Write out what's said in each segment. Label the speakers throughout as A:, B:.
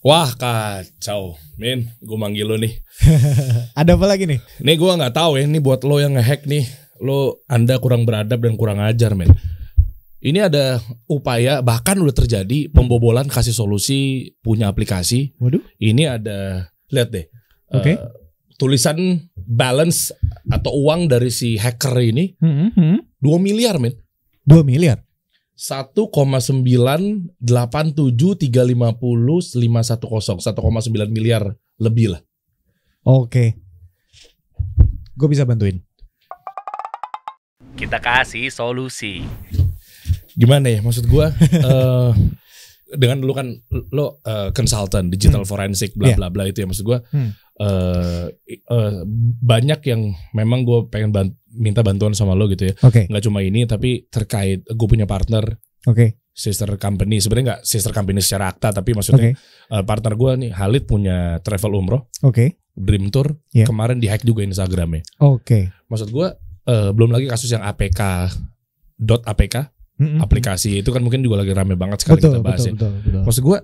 A: Wah kacau, Min, gue manggil lo nih.
B: Ada apa lagi nih?
A: Nih gue nggak tahu ya, ini buat lo yang ngehack nih, Anda kurang beradab dan kurang ajar, men. Ini ada upaya, bahkan udah terjadi pembobolan kasih solusi punya aplikasi.
B: Waduh.
A: Ini ada, lihat deh,
B: Oke.
A: tulisan balance atau uang dari si hacker ini 2 miliar, men.
B: 2 miliar.
A: 1,987350510 1,9 miliar lebih lah.
B: Oke. Gue bisa bantuin.
C: Kita kasih solusi.
A: Gimana ya maksud gue? Dengan dulu kan lo consultant digital forensik bla bla bla itu ya, maksud gue banyak yang memang gue pengen minta bantuan sama lo gitu ya.
B: Oke.
A: Nggak cuma ini, tapi terkait gue punya partner.
B: Oke.
A: Sister company, sebenarnya nggak sister company secara akta, tapi maksudnya partner gue nih Halid punya travel umroh.
B: Oke.
A: Dream Tour.
B: Yeah.
A: Kemarin dihack juga Instagramnya.
B: Oke.
A: Maksud gue belum lagi kasus yang APK aplikasi itu kan mungkin juga lagi rame banget sekarang kita bahas ya.
B: Betul.
A: Maksud gue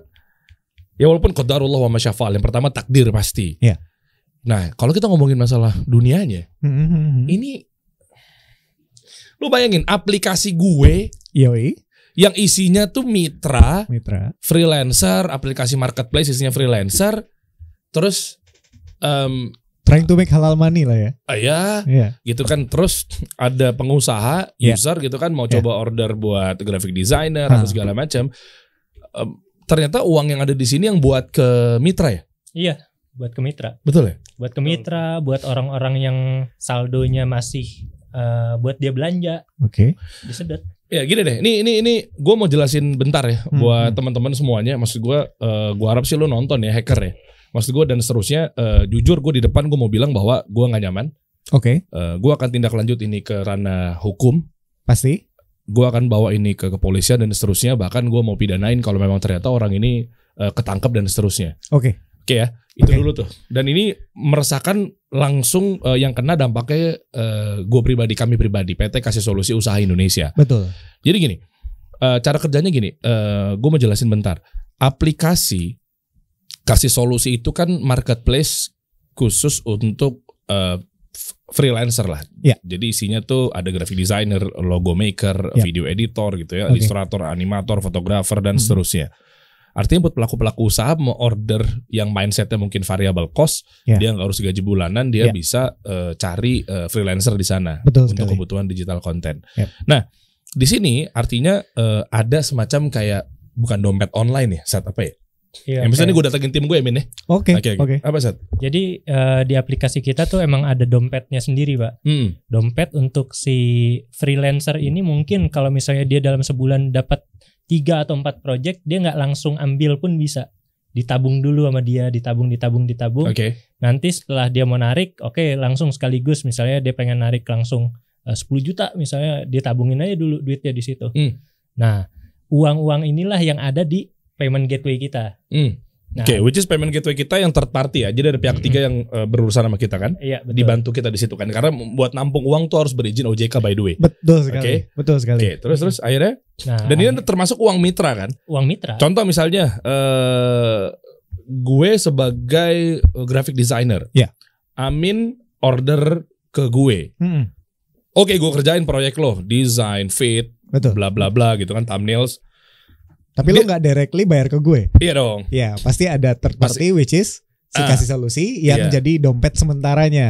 A: ya walaupun qadarullah wa masyafa'al, yang pertama takdir pasti.
B: Yeah.
A: Nah kalau kita ngomongin masalah dunianya, ini lu bayangin aplikasi gue
B: Yoi.
A: yang isinya tuh mitra, freelancer, aplikasi marketplace isinya freelancer, terus
B: trying to make halal money lah ya.
A: Gitu kan. Terus ada pengusaha, user gitu kan mau coba order buat graphic designer atau segala macam. Ternyata uang yang ada di sini yang buat ke mitra ya?
C: Iya, buat ke mitra.
A: Betul ya?
C: Buat ke mitra, buat orang-orang yang saldonya masih buat dia belanja.
B: Oke.
C: Disedot.
A: Ya gini deh, ini gue mau jelasin bentar ya buat teman-teman semuanya. Maksud gue harap sih lo nonton ya, hacker ya. Maksud gue dan seterusnya, jujur gue di depan gue mau bilang bahwa gue nggak nyaman.
B: Oke.
A: Gue akan tindak lanjut ini ke ranah hukum.
B: Pasti.
A: Gue akan bawa ini ke kepolisian dan seterusnya. Bahkan gue mau pidanain kalau memang ternyata orang ini ketangkep dan seterusnya.
B: Oke
A: ya, itu dulu tuh. Dan ini meresahkan langsung yang kena dampaknya gue pribadi, kami pribadi, PT Kasih Solusi Usaha Indonesia.
B: Betul.
A: Jadi gini, cara kerjanya gini, gue mau jelasin bentar. Aplikasi Kasih Solusi itu kan marketplace khusus untuk freelancer lah. Jadi isinya tuh ada graphic designer, logo maker, video editor gitu ya, ilustrator, animator, fotografer dan seterusnya. Artinya buat pelaku-pelaku usaha mau order yang mindsetnya mungkin variable cost, dia nggak harus gaji bulanan, dia bisa cari freelancer di sana.
B: Betul
A: untuk
B: sekali.
A: kebutuhan digital content. Nah, di sini artinya ada semacam kayak bukan dompet online ya, saat apa ya? Misalnya gue datengin tim gue ya, Min ya. Oke. Apa Sat?
C: Jadi di aplikasi kita tuh emang ada dompetnya sendiri, Pak. Dompet untuk si freelancer ini mungkin kalau misalnya dia dalam sebulan dapat 3 atau 4 project, dia nggak langsung ambil pun bisa. Ditabung dulu sama dia, ditabung. Nanti setelah dia mau narik, langsung sekaligus. Misalnya dia pengen narik langsung 10 juta misalnya, dia tabungin aja dulu duitnya di situ. Nah, uang-uang inilah yang ada di payment gateway kita. Nah,
A: which is payment gateway kita yang third party ya. Jadi ada pihak ketiga yang berurusan sama kita kan.
C: Iya, betul.
A: Dibantu kita di situ kan. Karena buat nampung uang tuh harus berizin OJK by the way.
B: Betul sekali. Betul sekali.
A: Terus akhirnya. Dan ini termasuk uang mitra kan.
C: Uang mitra.
A: Contoh misalnya gue sebagai graphic designer. Amin order ke gue. Oke, gue kerjain proyek lo, design, fit, bla bla bla gitu kan, thumbnails.
B: Tapi lo nggak directly bayar ke gue.
A: Iya dong.
B: Ya pasti ada third party which is si Kasih Solusi yang jadi dompet sementaranya.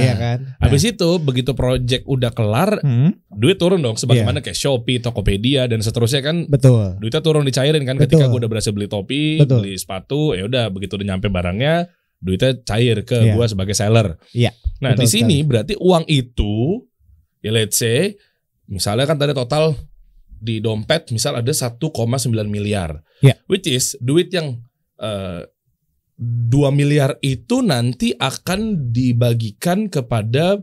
B: Iya kan.
A: Habis itu begitu project udah kelar, duit turun dong. Sebagaimana kayak Shopee, Tokopedia dan seterusnya kan.
B: Betul.
A: Duitnya turun dicairin kan. Ketika gue udah berhasil beli topi, beli sepatu, ya udah begitu udah nyampe barangnya, duitnya cair ke gue sebagai seller.
B: Iya.
A: Nah di sini berarti uang itu, ya let's say, misalnya kan tadi total di dompet misal ada 1,9 miliar. Which is duit yang 2 miliar itu nanti akan dibagikan kepada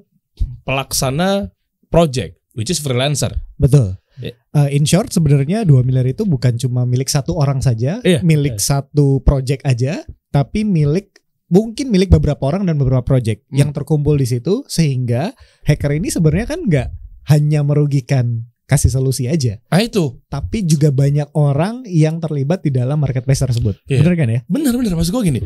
A: pelaksana project, which is freelancer.
B: Betul. In short sebenarnya 2 miliar itu bukan cuma milik satu orang saja, milik satu project aja, tapi mungkin milik beberapa orang dan beberapa project yang terkumpul di situ, sehingga hacker ini sebenarnya kan nggak hanya merugikan kasih solusi aja.
A: Itu.
B: Tapi juga banyak orang yang terlibat di dalam marketplace tersebut. Bener kan ya?
A: Bener maksud gue gini.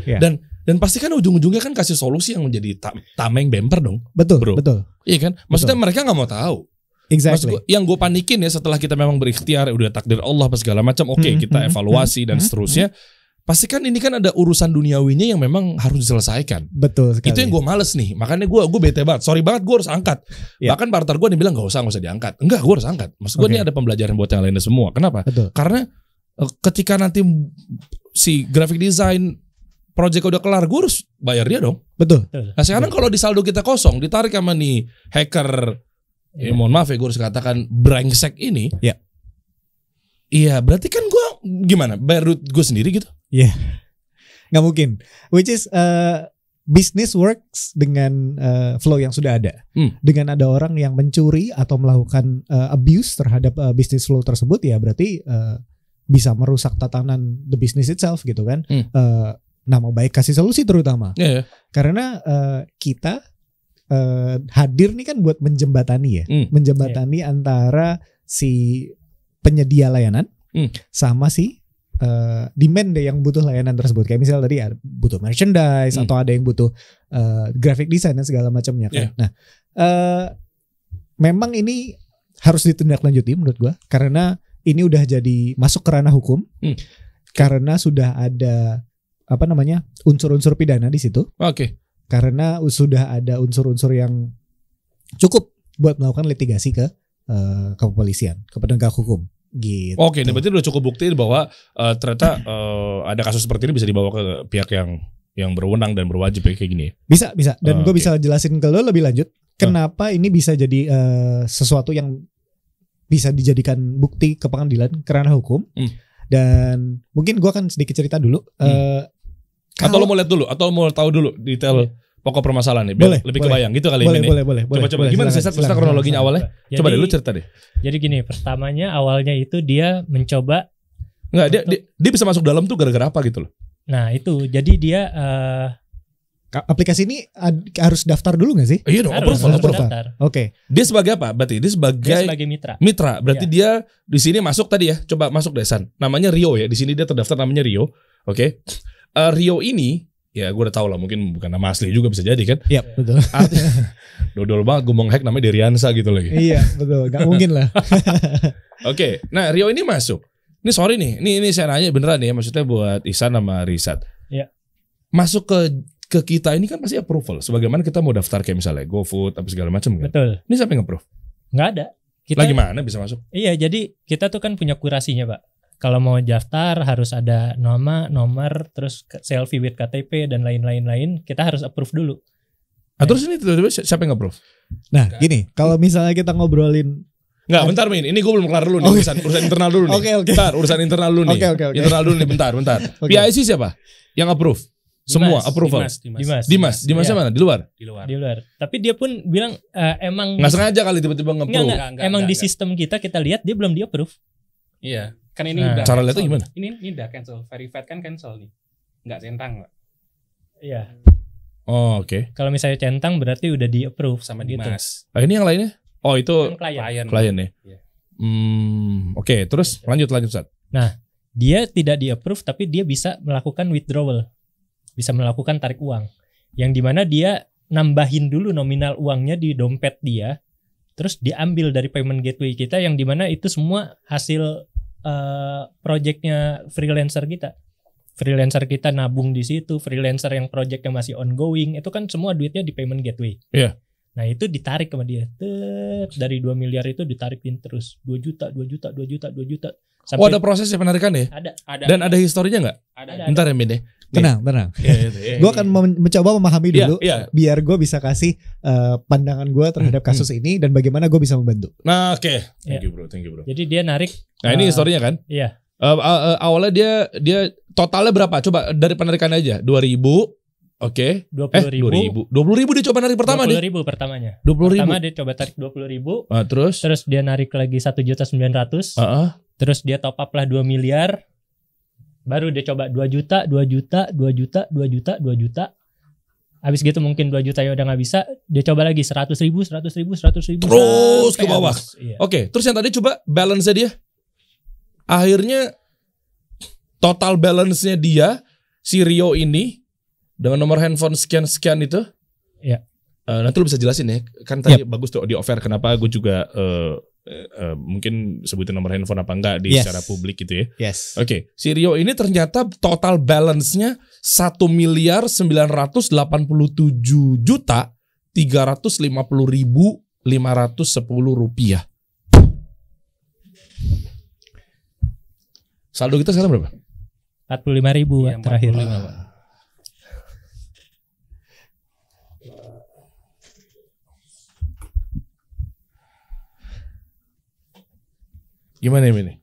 A: Dan pasti kan ujung-ujungnya kan kasih solusi yang menjadi tameng bemper dong.
B: Betul,
A: bro.
B: betul.
A: Iya kan? Maksudnya mereka nggak mau tahu.
B: Exactly.
A: Maksud gue, yang gue panikin ya setelah kita memang berikhtiar, udah takdir Allah apa segala macam, kita evaluasi dan seterusnya. Pasti kan ini kan ada urusan duniawinya yang memang harus diselesaikan.
B: Betul sekali.
A: Itu yang gue males nih. Makanya gue bete banget. Sorry banget gue harus angkat. Bahkan partner gue nih bilang gak usah diangkat. Enggak, gue harus angkat. Maksud gue ini ada pembelajaran buat yang lainnya semua. Kenapa?
B: Betul.
A: Karena ketika nanti si graphic design project udah kelar, gue harus bayar dia dong.
B: Betul.
A: Nah sekarang kalau di saldo kita kosong, ditarik sama nih hacker, mohon maaf ya gue harus katakan brengsek ini. Iya, berarti kan gue gimana? Bayar duit gue sendiri gitu?
B: Iya, nggak mungkin. Which is business works dengan flow yang sudah ada. Dengan ada orang yang mencuri atau melakukan abuse terhadap business flow tersebut, ya berarti bisa merusak tatanan the business itself gitu kan. Nama baik kasih solusi terutama. Karena kita hadir nih kan buat menjembatani ya, menjembatani antara si penyedia layanan sama si demand deh yang butuh layanan tersebut. Kayak misalnya tadi butuh merchandise atau ada yang butuh graphic design dan segala macamnya kan. Nah, memang ini harus ditindaklanjuti menurut gua karena ini udah jadi masuk ke ranah hukum. Karena sudah ada unsur-unsur pidana di situ. Karena sudah ada unsur-unsur yang cukup buat melakukan litigasi ke kepolisian, ke penegak hukum. Gitu.
A: Ini berarti udah cukup bukti bahwa ternyata ada kasus seperti ini bisa dibawa ke pihak yang berwenang dan berwajib kayak gini.
B: Bisa. Dan gue bisa jelasin ke lo lebih lanjut kenapa ini bisa jadi sesuatu yang bisa dijadikan bukti ke pengadilan karena hukum. Dan mungkin gue akan sedikit cerita dulu.
A: Atau lo mau lihat dulu, atau mau tahu dulu detail pokok permasalahan nih, biar lebih kebayang gitu kali ini.
B: Boleh.
A: Coba gimana sih cerita kronologinya awalnya? Jadi, coba deh lu cerita deh.
C: Jadi gini, pertamanya awalnya itu dia mencoba
A: dia bisa masuk dalam tuh gara-gara apa gitu loh.
C: Nah, itu. Jadi dia
B: aplikasi ini harus daftar dulu gak sih?
A: Iya dong, harus
B: daftar. Oke.
A: Dia sebagai apa? Berarti dia sebagai
C: mitra.
A: Mitra. Berarti dia di sini masuk tadi ya. Coba masuk deh San. Namanya Rio ya. Di sini dia terdaftar namanya Rio. Oke. Rio ini ya gue udah tahu lah, mungkin bukan nama asli juga bisa jadi kan?
B: Iya betul.
A: Dodol banget gue mau hack namanya Deriansa gitu lagi.
B: Iya betul, gak mungkin lah.
A: Oke, nah Rio ini masuk. Ini sorry nih, ini saya nanya beneran ya, maksudnya buat Ihsan sama Risat.
C: Iya.
A: Masuk ke kita ini kan pasti approval. Sebagaimana kita mau daftar kayak misalnya GoFood apa segala macam kan.
C: Betul.
A: Ini siapa yang nge-approve?
C: Nggak ada.
A: Lagi mana bisa masuk?
C: Iya, jadi kita tuh kan punya kurasinya Pak. Kalau mau daftar harus ada nama, nomor, terus selfie with KTP dan lain-lain. Kita harus approve dulu.
A: Terus ini tiba-tiba siapa yang approve?
B: Nah gini, kalau misalnya kita ngobrolin.
A: Enggak, bentar Min. Ini gue belum kelar dulu nih. Urusan internal dulu nih.
B: Oke.
A: Bentar, urusan internal dulu nih.
B: Oke.
A: Internal dulu nih, bentar. PIC siapa? Yang approve? Semua approval. Dimas mana? Di luar.
C: Tapi dia pun bilang emang
A: nggak sengaja kali tiba-tiba nge-approve.
C: Emang di sistem kita lihat dia belum di-approve.
D: Iya. Kan ini udah
A: cara lihatnya gimana?
D: Ini udah cancel, verified kan cancel nih. Enggak centang, Pak.
C: Iya.
A: Oh, oke.
C: Kalau misalnya centang berarti udah di-approve
D: sama Dimas.
A: Ini yang lainnya? Oh, itu
C: klien
A: ya. Yeah. Oke, terus lanjut Ustaz.
C: Nah, dia tidak di-approve tapi dia bisa melakukan withdrawal. Bisa melakukan tarik uang. Yang dimana dia nambahin dulu nominal uangnya di dompet dia. Terus diambil dari payment gateway kita yang dimana itu semua hasil projectnya freelancer kita. Freelancer kita nabung di situ, freelancer yang projectnya masih ongoing, itu kan semua duitnya di payment gateway.
A: Iya.
C: Nah itu ditarik sama dia. Dari 2 miliar itu ditarikin terus 2 juta. Sampai
A: ada prosesnya penarikan ya?
C: Ada.
A: Dan ada historinya nggak?
C: Ada.
A: Bentar ya Min deh.
B: Tenang. Gue akan mencoba memahami dulu, biar gue bisa kasih pandangan gue terhadap kasus ini dan bagaimana gue bisa membantu.
A: Nah, oke. Thank you bro.
C: Jadi dia narik.
A: Nah ini historinya kan?
C: Iya.
A: Awalnya dia totalnya berapa? Coba dari penarikan aja. 2.000. Oke.
C: 20.000.
A: 20.000 dia coba narik pertama
C: 20.000 pertamanya.
A: 20.000.
C: Pertama dia coba tarik 20.000.
A: Terus
C: dia narik lagi 1.900.000. Terus dia top up lah 2 miliar. Baru dia coba 2 juta. Habis gitu mungkin 2 juta ya udah nggak bisa, dia coba lagi 100 ribu
A: terus ke bawah.
C: Iya.
A: Oke, terus yang tadi coba balance-nya dia. Akhirnya total balance-nya dia si Rio ini dengan nomor handphone sekian itu.
C: Iya.
A: Nanti lu bisa jelasin ya. Kan tadi bagus tuh di offer kenapa gue juga mungkin sebutin nomor handphone apa enggak di secara publik gitu ya.
B: Yes.
A: Oke, si Rio ini ternyata total balance-nya 1.987.350.510 rupiah. Saldo kita sekarang berapa?
C: 45.000
D: Iya,
C: terakhir.
D: 45.
A: Gimana ini?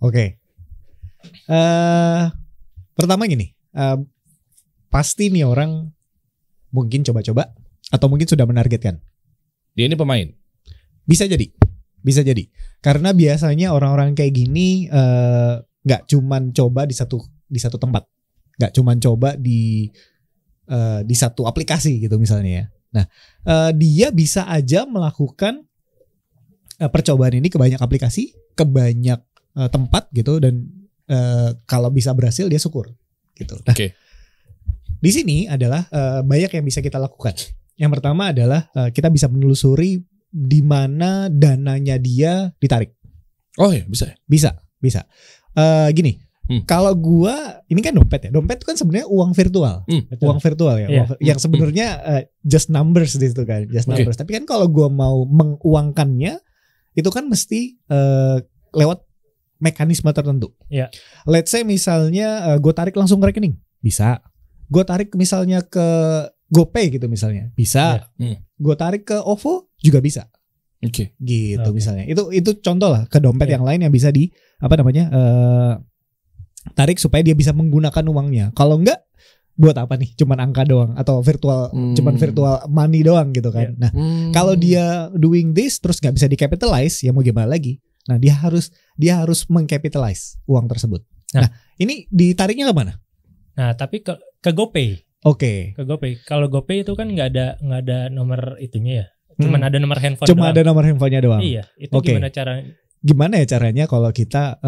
B: Oke. Pertama gini, pasti nih orang mungkin coba-coba atau mungkin sudah menargetkan.
A: Dia ini pemain.
B: Bisa jadi. Karena biasanya orang-orang kayak gini nggak cuman coba di satu tempat, nggak cuman coba di satu aplikasi gitu misalnya ya. Nah, dia bisa aja melakukan percobaan ini ke banyak aplikasi, ke banyak tempat gitu, dan kalau bisa berhasil dia syukur gitu. Nah, di sini adalah banyak yang bisa kita lakukan. Yang pertama adalah kita bisa menelusuri di mana dananya dia ditarik.
A: Oh ya, bisa.
B: Bisa. Gini, kalau gua ini kan dompet ya. Dompet itu kan sebenarnya uang virtual. Uang virtual ya.
C: Yeah.
B: Yang sebenarnya just numbers di situ kan, just numbers. Tapi kan kalau gua mau menguangkannya itu kan mesti lewat mekanisme tertentu.
C: Yeah.
B: Let's say misalnya gue tarik langsung ke rekening, bisa. Gue tarik misalnya ke GoPay gitu misalnya, bisa. Gue tarik ke OVO juga bisa. Gitu misalnya. Itu contoh lah ke dompet yang lain yang bisa di tarik supaya dia bisa menggunakan uangnya. Kalau enggak, buat apa nih? Cuman angka doang atau cuman virtual money doang gitu kan. Nah, kalau dia doing this terus nggak bisa di-capitalize, ya mau gimana lagi? Nah, dia harus meng-capitalize uang tersebut. Nah, ini ditariknya ke mana?
C: Nah, tapi ke GoPay.
B: Oke.
C: Ke GoPay. Kalau GoPay itu kan nggak ada nomor itunya ya. Cuman ada nomor handphone
B: doang. Ada nomor handphonenya doang.
C: Iya, itu
B: gimana ya caranya kalau kita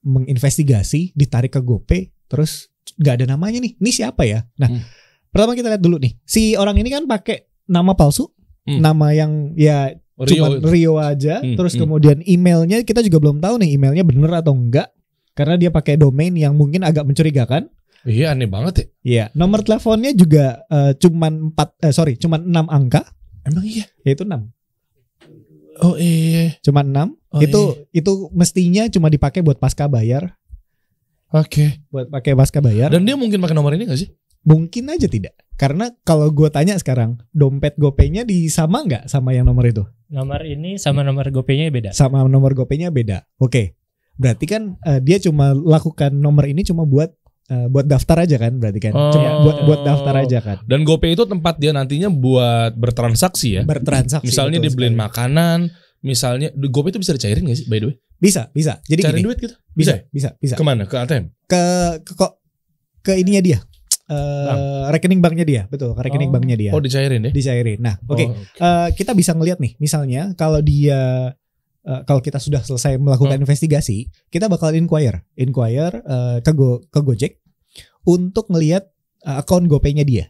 B: menginvestigasi ditarik ke GoPay terus nggak ada namanya nih, ini siapa ya? Nah, pertama kita lihat dulu nih, si orang ini kan pakai nama palsu, nama yang ya cuma Rio aja, terus kemudian emailnya kita juga belum tahu nih emailnya bener atau enggak, karena dia pakai domain yang mungkin agak mencurigakan.
A: Iya, aneh banget ya.
B: Iya, nomor teleponnya juga cuman 6 angka.
A: Emang iya?
B: Ya itu 6.
A: Oh iya.
B: Cuma 6. Itu mestinya cuma dipakai buat pasca bayar. Buat pakai pasca bayar.
A: Dan dia mungkin pakai nomor ini gak sih?
B: Mungkin aja tidak. Karena kalau gue tanya sekarang, dompet GoPay-nya sama nggak sama yang nomor itu?
C: Nomor ini sama nomor GoPay-nya beda.
B: Sama nomor GoPay-nya beda. Oke. Berarti kan dia cuma lakukan nomor ini cuma buat daftar aja kan, berarti kan. Cuma buat daftar aja kan.
A: Dan GoPay itu tempat dia nantinya buat bertransaksi ya.
B: Bertransaksi.
A: Misalnya dibeliin makanan, misalnya GoPay itu bisa dicairin gak sih by the way?
B: Bisa. Jadi
A: cairin
B: gini.
A: duit gitu?
B: Bisa.
A: Kemana? Ke ATM?
B: Ke ininya dia. Rekening banknya dia, betul. Rekening banknya dia.
A: Oh, dicairin ya?
B: Dicairin. Nah, oke. Kita bisa ngelihat nih, misalnya kalau kita sudah selesai melakukan investigasi, kita bakal inquire ke Gojek untuk ngelihat akun GoPay-nya dia.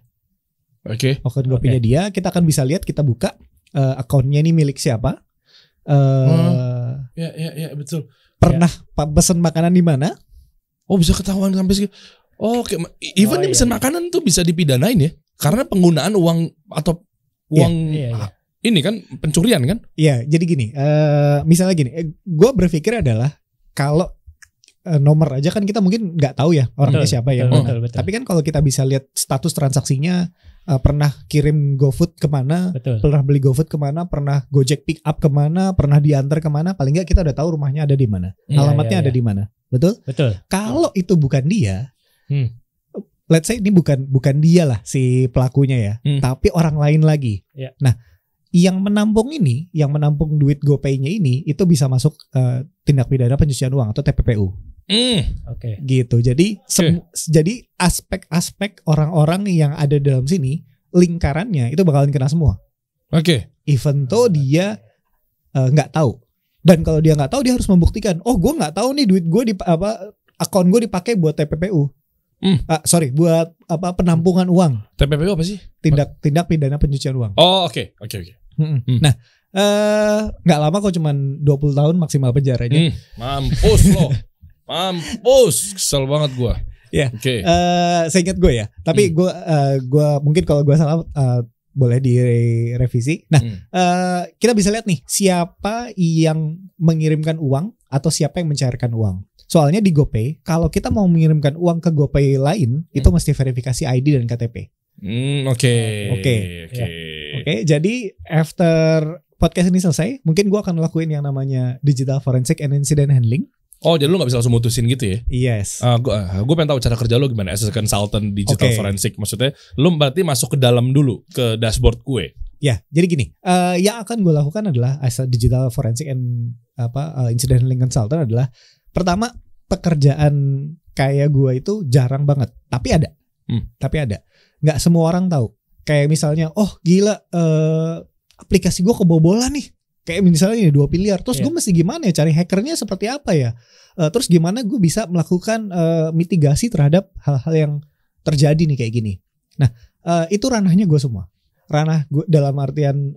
B: Akun GoPay-nya dia, kita akan bisa lihat, kita buka akunnya ini milik siapa.
A: Ya betul.
B: Pernah pesen makanan di mana?
A: Oh, bisa ketahuan sampai segitu. Oke, even pesen makanan tuh bisa dipidanain ya, karena penggunaan uang atau uang ini kan pencurian kan?
B: Iya, jadi gini, misalnya gini, gue berpikir adalah kalau nomor aja kan kita mungkin nggak tahu ya orangnya siapa ya.
C: Betul.
B: Tapi kan kalau kita bisa lihat status transaksinya, pernah kirim GoFood kemana, pernah beli GoFood kemana, pernah Gojek pick up kemana, pernah diantar kemana, paling nggak kita udah tahu rumahnya ada di mana, alamatnya ada di mana, betul? Kalau itu bukan dia, let's say ini bukan dia lah si pelakunya ya, tapi orang lain lagi. Nah, yang menampung duit GoPay-nya ini itu bisa masuk tindak pidana pencucian uang atau TPPU.
C: Oke.
B: Gitu. Jadi jadi aspek-aspek orang-orang yang ada dalam sini lingkarannya itu bakalan kena semua.
A: Oke.
B: Even though dia nggak tahu. Dan kalau dia nggak tahu dia harus membuktikan. Oh, gue nggak tahu nih duit gue akun gue dipakai buat TPPU. Buat penampungan uang.
A: TPPU apa sih?
B: Tindak pidana pencucian uang.
A: Oh, oke.
B: Nah, nggak lama kok, cuman 20 tahun maksimal penjaranya.
A: Mampus loh. Mampus, kesel banget gue.
B: Ya,
A: Oke.
B: Seingat gue ya. Tapi gue mungkin kalau gue salah boleh direvisi. Nah, kita bisa lihat nih siapa yang mengirimkan uang atau siapa yang mencairkan uang. Soalnya di GoPay, kalau kita mau mengirimkan uang ke GoPay lain, itu mesti verifikasi ID dan KTP. Oke. Jadi after podcast ini selesai, mungkin gue akan lakuin yang namanya digital forensic and incident handling.
A: Oh, jadi lu gak bisa langsung mutusin gitu ya?
B: Yes.
A: Gue pengen tahu cara kerja lu gimana as a consultant digital forensic. Maksudnya lu berarti masuk ke dalam dulu, ke dashboard gue.
B: Ya, jadi gini, yang akan gue lakukan adalah as a digital forensic and incident handling consultant adalah pertama, pekerjaan kayak gue itu jarang banget, tapi ada. Nggak semua orang tahu. Kayak misalnya, oh gila, aplikasi gue kebobolan nih. Kayak misalnya ini 2 miliar. Terus gue mesti gimana ya, cari hackernya seperti apa ya? Terus gimana gue bisa melakukan mitigasi terhadap hal-hal yang terjadi nih kayak gini. Nah, itu ranahnya gue semua. Ranah gue dalam artian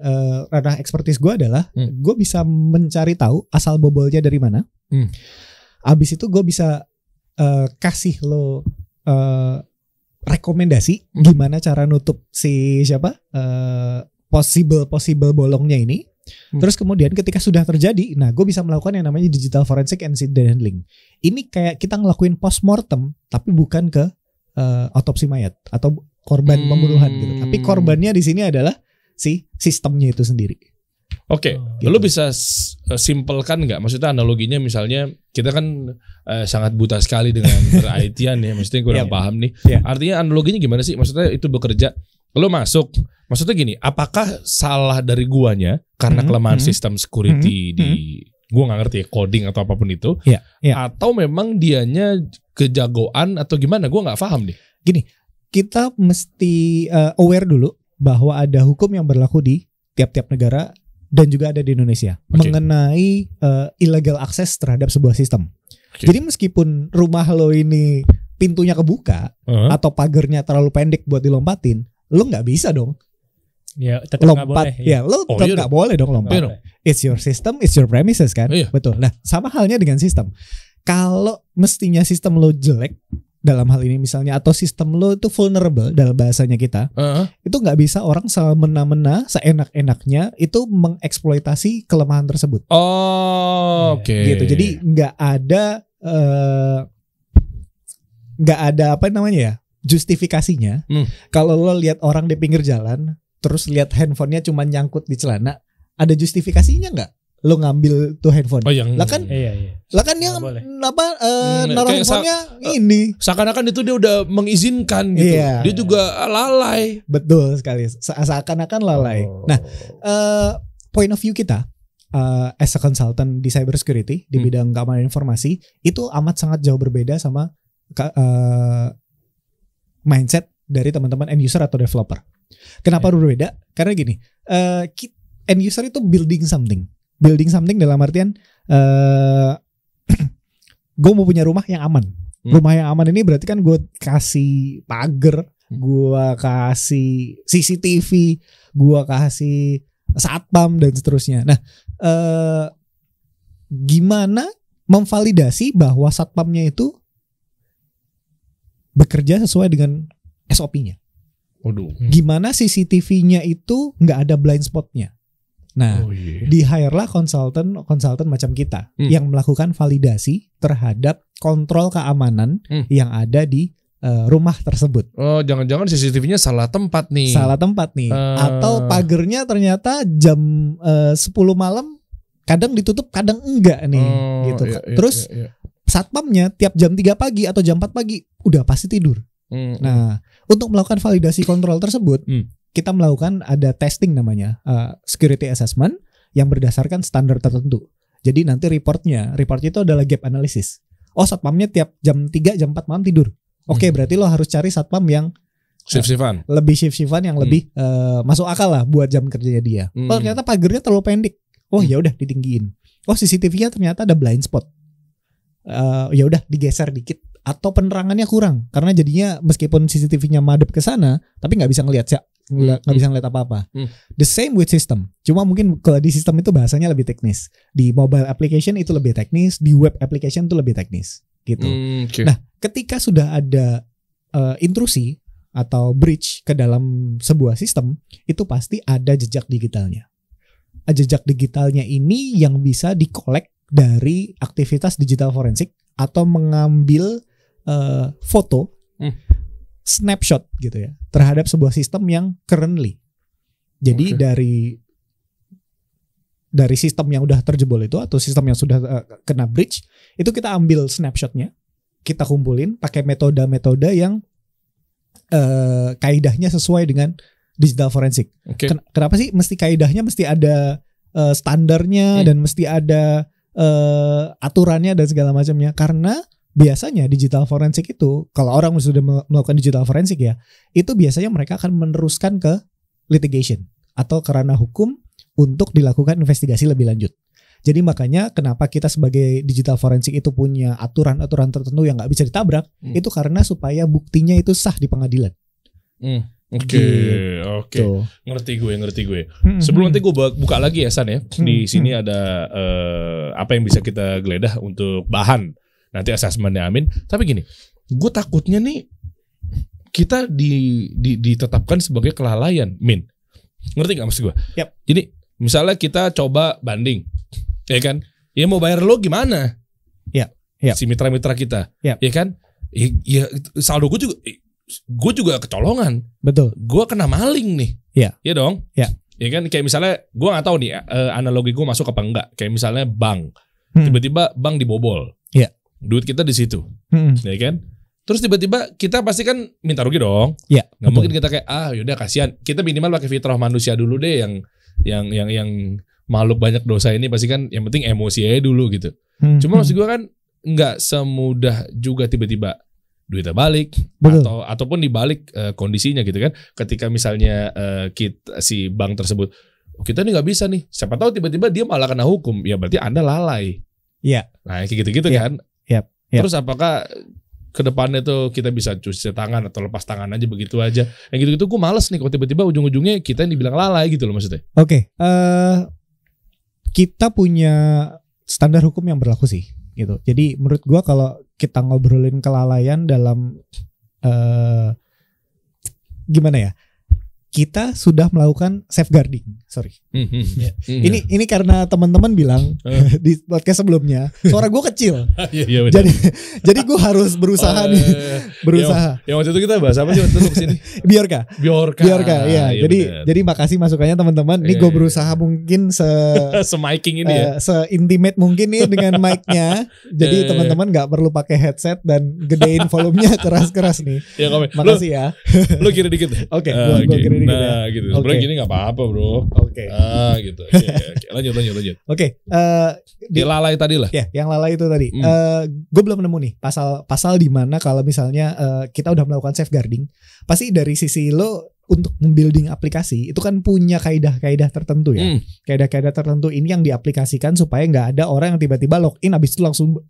B: ranah expertise gue adalah gue bisa mencari tahu asal bobolnya dari mana. Abis itu gue bisa kasih lo rekomendasi gimana cara nutup si possible bolongnya ini. Terus kemudian ketika sudah terjadi, nah gue bisa melakukan yang namanya digital forensic and incident handling. Ini kayak kita ngelakuin postmortem, tapi bukan ke autopsi mayat atau korban pembunuhan gitu. Tapi korbannya di sini adalah si sistemnya itu sendiri.
A: Oke, lu bisa simpelkan nggak? Maksudnya analoginya misalnya kita kan sangat buta sekali dengan ber-IT-an ya, maksudnya kurang paham nih. Artinya analoginya gimana sih? Maksudnya itu bekerja, lu masuk, maksudnya gini, apakah salah dari guanya karena kelemahan sistem security di gua nggak ngerti ya, coding atau apapun itu, atau memang dianya kejagoan atau gimana? Gua nggak paham nih.
B: Gini, kita mesti aware dulu bahwa ada hukum yang berlaku di tiap-tiap negara dan juga ada di Indonesia mengenai illegal access terhadap sebuah sistem. Jadi meskipun rumah lo ini pintunya kebuka atau pagarnya terlalu pendek buat dilompatin, lo nggak bisa dong.
C: Ya, tetap nggak boleh.
B: Ya, lo tetap nggak boleh dong lompat. It's your system, it's your premises kan. Betul. Nah, sama halnya dengan sistem. Kalau mestinya sistem lo jelek, dalam hal ini misalnya, atau sistem lo itu vulnerable dalam bahasanya kita, itu nggak bisa orang semena-mena, seenak-enaknya itu mengeksploitasi kelemahan tersebut. Gitu. Jadi nggak ada apa namanya ya, justifikasinya. Kalau lo lihat orang di pinggir jalan, terus lihat handphonenya cuma nyangkut di celana, ada justifikasinya nggak? Lo ngambil tuh handphone. Lah kan yang naruh handphonenya ini.
A: Seakan-akan itu dia udah mengizinkan gitu. Dia juga lalai.
B: Betul sekali. Seakan-akan lalai. Nah, point of view kita as a consultant di cybersecurity di bidang keamanan informasi itu amat sangat jauh berbeda sama mindset dari teman-teman end user atau developer. Kenapa berbeda? Karena gini, end user itu building something dalam artian gue mau punya rumah yang aman. Rumah yang aman ini berarti kan gue kasih pagar, gue kasih CCTV, gue kasih satpam dan seterusnya. Nah, gimana memvalidasi bahwa satpamnya itu bekerja sesuai dengan SOP-nya? Gimana CCTV-nya itu nggak ada blind spot-nya? Nah, di hire lah konsultan macam kita yang melakukan validasi terhadap kontrol keamanan yang ada di rumah tersebut.
A: Oh, jangan-jangan CCTV-nya salah tempat nih.
B: Atau pagernya ternyata jam 10 malam kadang ditutup, kadang enggak nih gitu. Terus satpamnya tiap jam 3 pagi atau jam 4 pagi udah pasti tidur. Nah, untuk melakukan validasi kontrol tersebut, kita melakukan ada testing namanya security assessment yang berdasarkan standar tertentu. Jadi nanti reportnya itu adalah gap analysis. Oh, satpamnya tiap jam 3 jam 4 malam tidur. Oke, berarti lo harus cari satpam yang
A: shift-shiftan.
B: Lebih shift-shiftan yang lebih masuk akal lah buat jam kerjanya dia. Oh, ternyata pagernya terlalu pendek. Oh, ya udah ditinggiin. Oh, CCTV-nya ternyata ada blind spot. Ya udah digeser dikit atau penerangannya kurang karena jadinya meskipun CCTV-nya madep ke sana tapi nggak bisa ngelihat bisa ngelihat apa-apa. The same with system. Cuma mungkin kalau di sistem itu bahasanya lebih teknis. Di mobile application itu lebih teknis, di web application itu lebih teknis gitu. Nah, ketika sudah ada intrusi atau breach ke dalam sebuah sistem, itu pasti ada jejak digitalnya. Jejak digitalnya ini yang bisa dikolek dari aktivitas digital forensik atau mengambil foto, snapshot gitu ya terhadap sebuah sistem yang currently. Jadi dari sistem yang udah terjebol itu atau sistem yang sudah kena breach itu kita ambil snapshotnya, kita kumpulin pakai metode-metode yang kaidahnya sesuai dengan digital forensik. Kenapa sih mesti kaidahnya mesti ada standarnya dan mesti ada aturannya dan segala macamnya? Karena biasanya digital forensik itu kalau orang sudah melakukan digital forensik ya, itu biasanya mereka akan meneruskan ke litigation atau ke ranah hukum untuk dilakukan investigasi lebih lanjut. Jadi makanya kenapa kita sebagai digital forensik itu punya aturan-aturan tertentu yang nggak bisa ditabrak, itu karena supaya buktinya itu sah di pengadilan.
A: Oke. Ngerti gue. Sebelum nanti gue buka lagi ya San ya. Di sini ada apa yang bisa kita geledah untuk bahan nanti asesmennya Amin. Tapi gini, gue takutnya nih kita ditetapkan sebagai kelalaian, Min. Ngerti gak maksud gue?
B: Yep.
A: Jadi misalnya kita coba banding, ya kan? Ya mau bayar lo gimana?
B: Yep.
A: Si mitra-mitra kita,
B: yep.
A: Ya kan? Ya saldo gue juga kecolongan.
B: Betul.
A: Gue kena maling nih.
B: Iya.
A: Iya dong.
B: Iya.
A: Ya kan? Kayak misalnya gue nggak tahu nih analogi gue masuk apa enggak. Kayak misalnya bank, tiba-tiba bank dibobol.
B: Iya.
A: Duit kita di situ, ya kan? Terus tiba-tiba kita pasti kan minta rugi dong.
B: Iya.
A: Nggak mungkin kita kayak yaudah kasihan. Kita minimal pakai fitrah manusia dulu deh yang makhluk banyak dosa ini pasti kan yang penting emosi aja dulu gitu. Cuma maksud gue kan nggak semudah juga tiba-tiba duitnya balik.
B: Betul.
A: Ataupun dibalik kondisinya gitu kan. Ketika misalnya si bank tersebut kita nih nggak bisa nih. Siapa tahu tiba-tiba dia malah kena hukum. Ya berarti Anda lalai.
B: Iya.
A: Nah kayak gitu-gitu kan.
B: Yep.
A: Terus apakah ke depannya tuh kita bisa cuci tangan atau lepas tangan aja begitu aja? Yang gitu-gitu gue males nih kalau tiba-tiba ujung-ujungnya kita yang dibilang lalai gitu loh maksudnya.
B: Oke. Kita punya standar hukum yang berlaku sih gitu. Jadi menurut gue kalau kita ngobrolin kelalaian dalam gimana ya? Kita sudah melakukan safeguarding. Sorry. Ini karena teman-teman bilang di podcast sebelumnya suara gue kecil. jadi gue harus berusaha nih. Berusaha.
A: Yang waktu itu kita bahas apa sih waktu itu kesini?
B: Biorka.
A: Ya,
B: jadi makasih masukannya teman-teman. Ini gue berusaha mungkin
A: se-miking ini ya.
B: Se-intimate mungkin nih dengan mic-nya. Jadi teman-teman nggak perlu pakai headset dan gedein volumenya keras-keras nih.
A: Ya,
B: makasih ya.
A: Lu kiri dikit.
B: Oke, gue kiri dikit.
A: Nah gitu. Sebenarnya gini gak apa-apa bro.
B: Oke.
A: Gitu. Lanjut.
B: Oke.
A: Di lalai tadi lah.
B: Ya, yang lalai itu tadi. Gue belum nemu nih pasal di mana kalau misalnya kita udah melakukan safeguarding, pasti dari sisi lo untuk membuilding aplikasi itu kan punya kaidah-kaidah tertentu ya. Kaidah-kaidah tertentu ini yang diaplikasikan supaya nggak ada orang yang tiba-tiba login habis itu langsung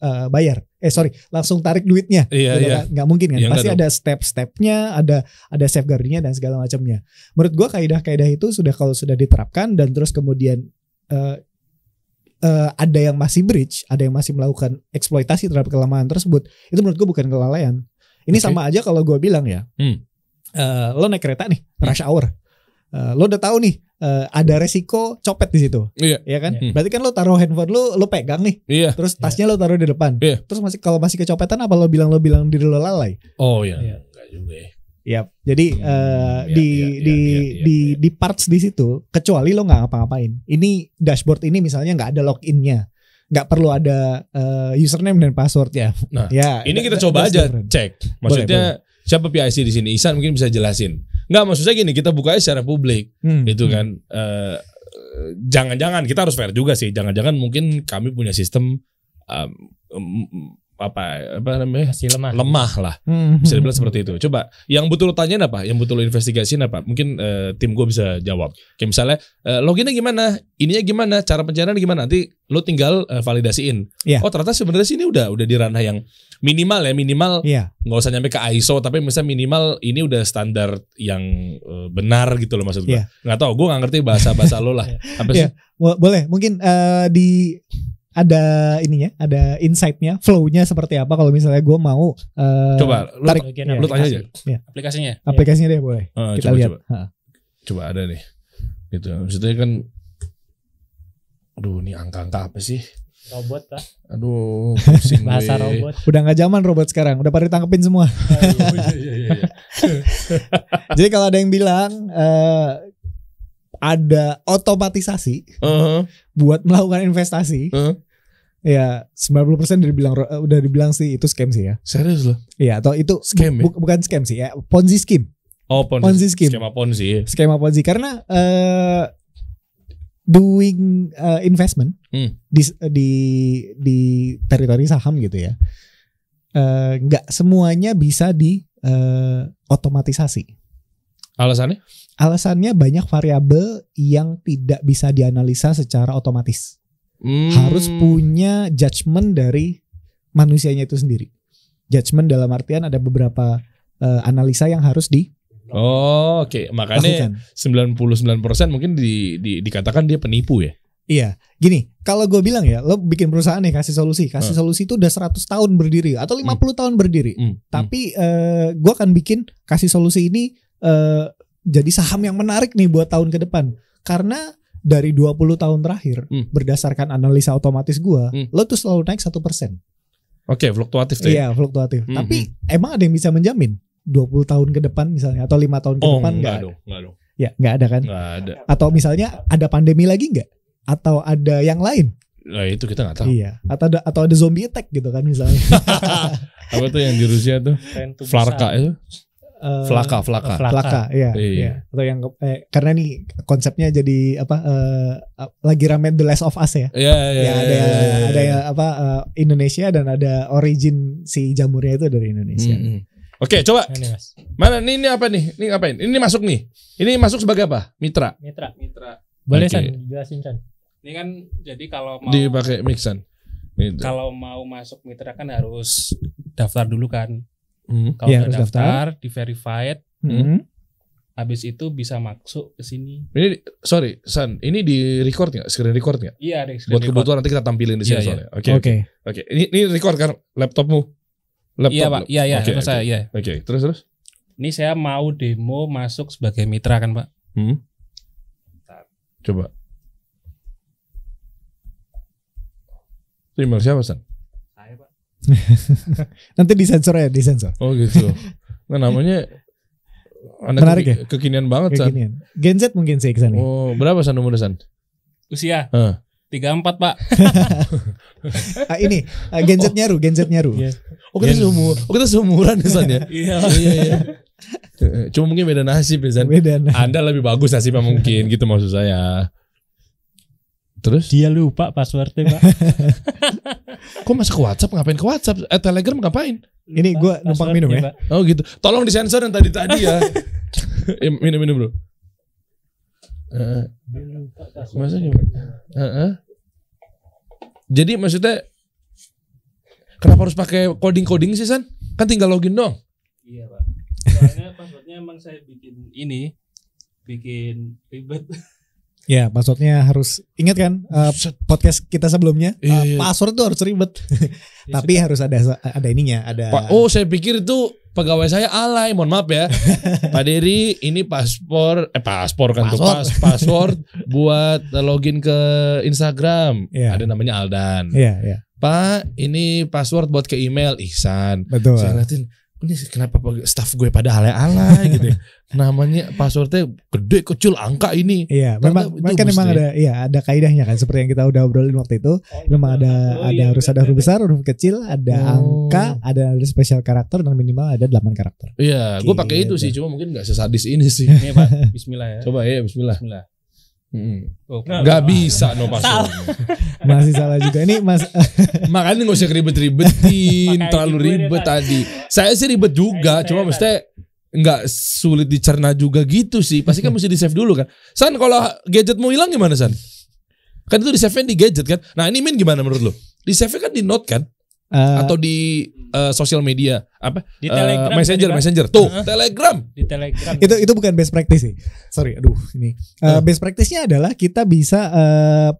B: langsung tarik duitnya.
A: Iya.
B: Nggak mungkin kan.
A: Ya,
B: pasti ada step-stepnya, ada safeguardingnya dan segala macamnya. Menurut gua kaidah-kaidah itu kalau sudah diterapkan dan terus kemudian ada yang masih breach, ada yang masih melakukan eksploitasi terhadap kelemahan tersebut, itu menurut gua bukan kelalaian. Ini sama aja kalau gua bilang ya. Lo naik kereta nih rush hour, lo udah tahu nih ada resiko copet di situ, ya kan? Berarti kan lo taruh handphone lo pegang nih, terus tasnya lo taruh di depan, terus kalau masih kecopetan apa lo bilang diri lo lalai?
A: Oh ya, enggak juga ya.
B: Yap. Jadi di parts di situ, kecuali lo nggak ngapa-ngapain. Ini dashboard ini misalnya nggak ada loginnya, nggak perlu ada username dan password ya.
A: Nah,
B: ya
A: ini kita coba aja cek. Maksudnya boleh. Siapa PIC di sini? Ihsan mungkin bisa jelasin. Nggak, maksud saya gini, kita bukanya secara publik, gitu kan. Jangan-jangan kita harus fair juga sih. Jangan-jangan mungkin kami punya sistem apa namanya,
C: masih
A: lemah lah, bisa dibilang seperti itu. Coba yang butuh lo tanyain apa, yang butuh lo investigasiin apa, mungkin tim gue bisa jawab. Kayak misalnya loginnya gimana, ininya gimana, cara pencairan gimana, nanti lo tinggal validasiin. Oh ternyata sebenarnya sih ini udah di ranah yang minimal nggak usah nyampe ke ISO, tapi misalnya minimal ini udah standar yang benar gitu loh, maksud gue. Nggak tahu, gue nggak ngerti bahasa lo lah. Apa sih?
B: Boleh mungkin ada ininya, ada insight-nya, flow-nya seperti apa kalau misalnya gue mau
A: coba lu tanya aja.
B: Aplikasinya deh, boleh. Kita lihat.
A: Coba ada nih. Gitu. Maksudnya kan aduh, ini angka-angka apa sih?
C: Robot Pak.
A: Aduh, pusing
C: bahasa robot.
B: Udah nggak zaman robot sekarang, udah pada ditangkepin semua.
A: Iya.
B: Jadi kalau ada yang bilang ada otomatisasi buat melakukan investasi, ya 90% udah dibilang sih itu scam sih ya.
A: Serius loh?
B: Iya, atau itu
A: scam
B: bukan scam sih ya, Ponzi scheme.
A: Oh, Ponzi scheme.
B: Skema Ponzi karena doing investment di teritori saham gitu ya, nggak semuanya bisa di otomatisasi.
A: Alasannya?
B: Alasannya banyak variabel yang tidak bisa dianalisa secara otomatis. Harus punya judgement dari manusianya itu sendiri. Judgement dalam artian ada beberapa analisa yang harus
A: oke. Makanya 99% mungkin dikatakan dia penipu ya.
B: Iya, gini, kalau gue bilang ya, lo bikin perusahaan nih, kasih solusi itu udah 100 tahun berdiri atau 50 tahun berdiri. Tapi gue akan kasih solusi ini jadi saham yang menarik nih buat tahun ke depan. Karena dari 20 tahun terakhir, berdasarkan analisa otomatis gua, lo tuh selalu naik 1%.
A: Oke, fluktuatif tuh ya?
B: Iya, fluktuatif. Tapi emang ada yang bisa menjamin 20 tahun ke depan misalnya, atau 5 tahun ke depan?
A: Enggak dong.
B: Ya, enggak ada kan?
A: Enggak ada.
B: Atau misalnya ada pandemi lagi enggak? Atau ada yang lain?
A: Nah, itu kita nggak tahu.
B: Iya, atau ada zombie attack gitu kan misalnya.
A: Apa tuh yang di Rusia tuh? Flarka itu? Flaka,
B: iya. Atau yang karena nih konsepnya jadi apa? Lagi rame The Last of Us ya.
A: Iya.
B: Ada Indonesia dan ada origin si jamurnya itu dari Indonesia.
A: Oke, coba. Mana ini apa nih? Ini ngapain? Ini masuk nih. Ini masuk sebagai apa? Mitra.
C: Boleh San, jelasin San.
D: Ini kan jadi kalau mau
A: dipakai mixan.
D: Kalau mau masuk mitra kan harus daftar dulu kan. Kalau
B: ya,
D: udah daftar, di verified, habis itu bisa masuk ke sini.
A: Ini sorry, San, ini di record nggak? Screen record nggak?
D: Iya, di screen
A: buat kebutuhan nanti kita tampilin di sini soalnya. Oke. Ini record kan laptopmu? Laptop.
D: Iya Pak, iya. Saya iya.
A: Oke, terus.
D: Ini saya mau demo masuk sebagai mitra kan Pak.
A: Coba. Email siapa San?
B: Nanti disensor ya, disensor.
A: Oh gitu. Nah, namanya
B: menarik ya?
A: Kekinian banget San.
B: Gen Z mungkin sih kesana.
A: Oh, berapa San umurnya San?
D: Usia 34 Pak.
B: Ini Gen Z nyaru.
A: Oh kita seumuran ya San ya? Iya. Cuma mungkin beda nasib ya San. Anda lebih bagus nasibnya mungkin gitu maksud saya. Terus?
C: Dia lupa passwordnya Pak.
A: Kok masuk ke WhatsApp? Ngapain ke WhatsApp? Telegram ngapain?
B: Ini gue numpang minum ya.
A: Oh gitu. Tolong disensor yang tadi ya. Minum bro. Masa gimana? Jadi maksudnya kenapa harus pakai coding sih San? Kan tinggal login dong.
D: Iya Pak. Soalnya passwordnya emang saya bikin ribet.
B: Ya, passwordnya harus ingat kan podcast kita sebelumnya, password tuh harus ribet. Tapi harus ada ininya, ada.
A: Oh, saya pikir itu pegawai saya alay, mohon maaf ya. Pak Dery, ini password buat login ke Instagram. Ada namanya Aldan.
B: Iya.
A: Pak, ini password buat ke email Ihsan.
B: Betul.
A: Saya liatin, ini kenapa staff gue pada alay-alay gitu ya. Namanya passwordnya gede kecil angka ini.
B: Iya, memang kan memang ada kaidahnya kan seperti yang kita udah obrolin waktu itu. Memang ada harus ada huruf besar, huruf kecil, ada angka, ada special karakter dan minimal ada 8 karakter.
A: Iya, gue pakai itu sih, cuma mungkin nggak sesadis ini sih.
D: Ini Pak, bismillah ya.
A: Coba ya, bismillah.
D: Nggak
A: bisa no password.
B: Masih salah juga ini Mas.
A: Makanya nggak usah ribet-ribetin, terlalu ribet tadi. Saya sih ribet juga, cuma mesti nggak sulit dicerna juga gitu sih. Pasti kan mesti di save dulu kan. San, kalau gadgetmu hilang gimana San? Kan itu di save di gadget kan. Nah ini Min gimana menurut lo? Di save kan di note kan? Atau di sosial media apa?
D: Di Telegram,
A: Messenger. Tuh, Telegram.
D: Di Telegram.
B: Itu bukan best practice sih. Sorry, aduh ini. Best practice-nya adalah kita bisa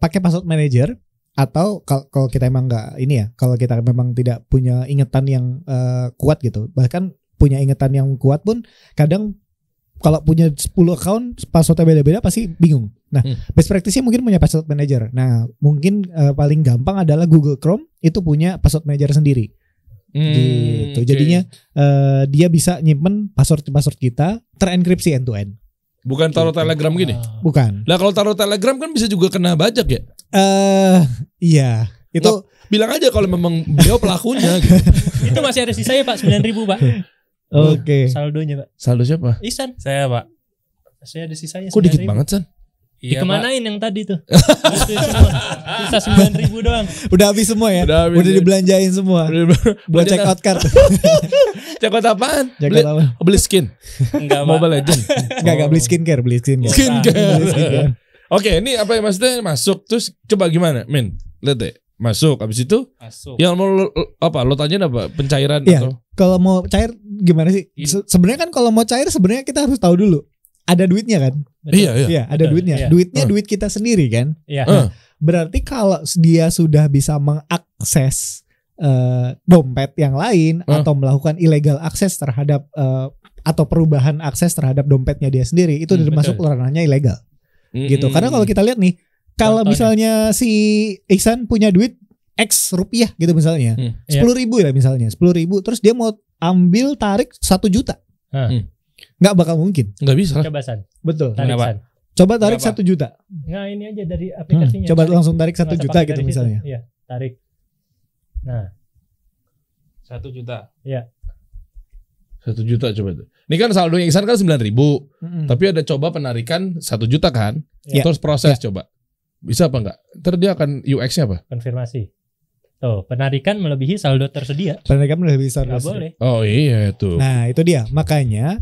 B: pakai password manager atau kalau kita emang nggak ini ya, kalau kita memang tidak punya ingatan yang kuat gitu. Bahkan punya ingatan yang kuat pun kadang kalau punya 10 account passwordnya beda-beda pasti bingung. Nah, best practice-nya mungkin punya password manager. Nah, mungkin paling gampang adalah Google Chrome itu punya password manager sendiri. Gitu. Okay. Jadinya dia bisa nyimpen password kita terenkripsi end to end.
A: Bukan taruh Telegram gini?
B: Bukan.
A: Lah kalau taruh Telegram kan bisa juga kena bajak ya?
B: Iya. Itu
A: bilang aja kalau memang beliau pelakunya gitu.
C: Itu masih ada sisanya Pak, 9.000 Pak.
B: Oke.
C: Saldonya Pak.
A: Saldo siapa?
C: Ihsan.
D: Saya Pak.
C: Saya ada sisanya.
A: Kok dikit banget San?
C: Iya, dikemanain yang tadi tuh? Sisa 9.000 doang.
B: Udah habis semua ya? Udah dibelanjain semua. Buat check out card.
A: Check out apaan?
B: Beli
A: skin.
D: Enggak,
A: Mobile Legend.
B: Enggak beli skincare.
A: Skincare. Oke, ini apa ya maksudnya masuk terus coba gimana, Min? Lihat deh. Masuk habis itu yang mau lo tanyain apa? Pencairan
B: ya,
A: atau?
B: Kalau mau cair gimana sih? Sebenarnya kan kalau mau cair sebenarnya kita harus tahu dulu. Ada duitnya kan? Iya, ada duitnya. Iya. Duitnya duit kita sendiri kan?
C: Iya.
B: Nah, berarti kalau dia sudah bisa mengakses dompet yang lain atau melakukan illegal akses terhadap atau perubahan akses terhadap dompetnya dia sendiri, itu udah masuk ranahnya ilegal. Gitu. Karena kalau kita lihat nih, kalau misalnya si Ihsan punya duit X rupiah gitu misalnya, 10.000 ya misalnya, 10.000, terus dia mau ambil tarik 1 juta. Nggak bakal mungkin.
A: Nggak bisa.
C: Coba San.
B: Betul.
C: Tarik San.
B: Coba tarik 1 juta.
C: Nah ini aja dari aplikasinya.
B: Coba langsung tarik 1 juta gitu misalnya.
C: Iya, tarik. Nah,
D: 1 juta.
C: Iya.
A: 1 juta coba tuh. Ini kan saldo yang Ihsan kan 9.000. Tapi ada coba penarikan 1 juta kan. Terus proses coba. Bisa apa enggak? Ntar dia akan UX-nya apa?
C: Konfirmasi. Tuh, penarikan melebihi saldo tersedia.
B: Penarikan melebihi saldo
C: tersedia.
A: Boleh. Oh iya itu.
B: Nah itu dia. Makanya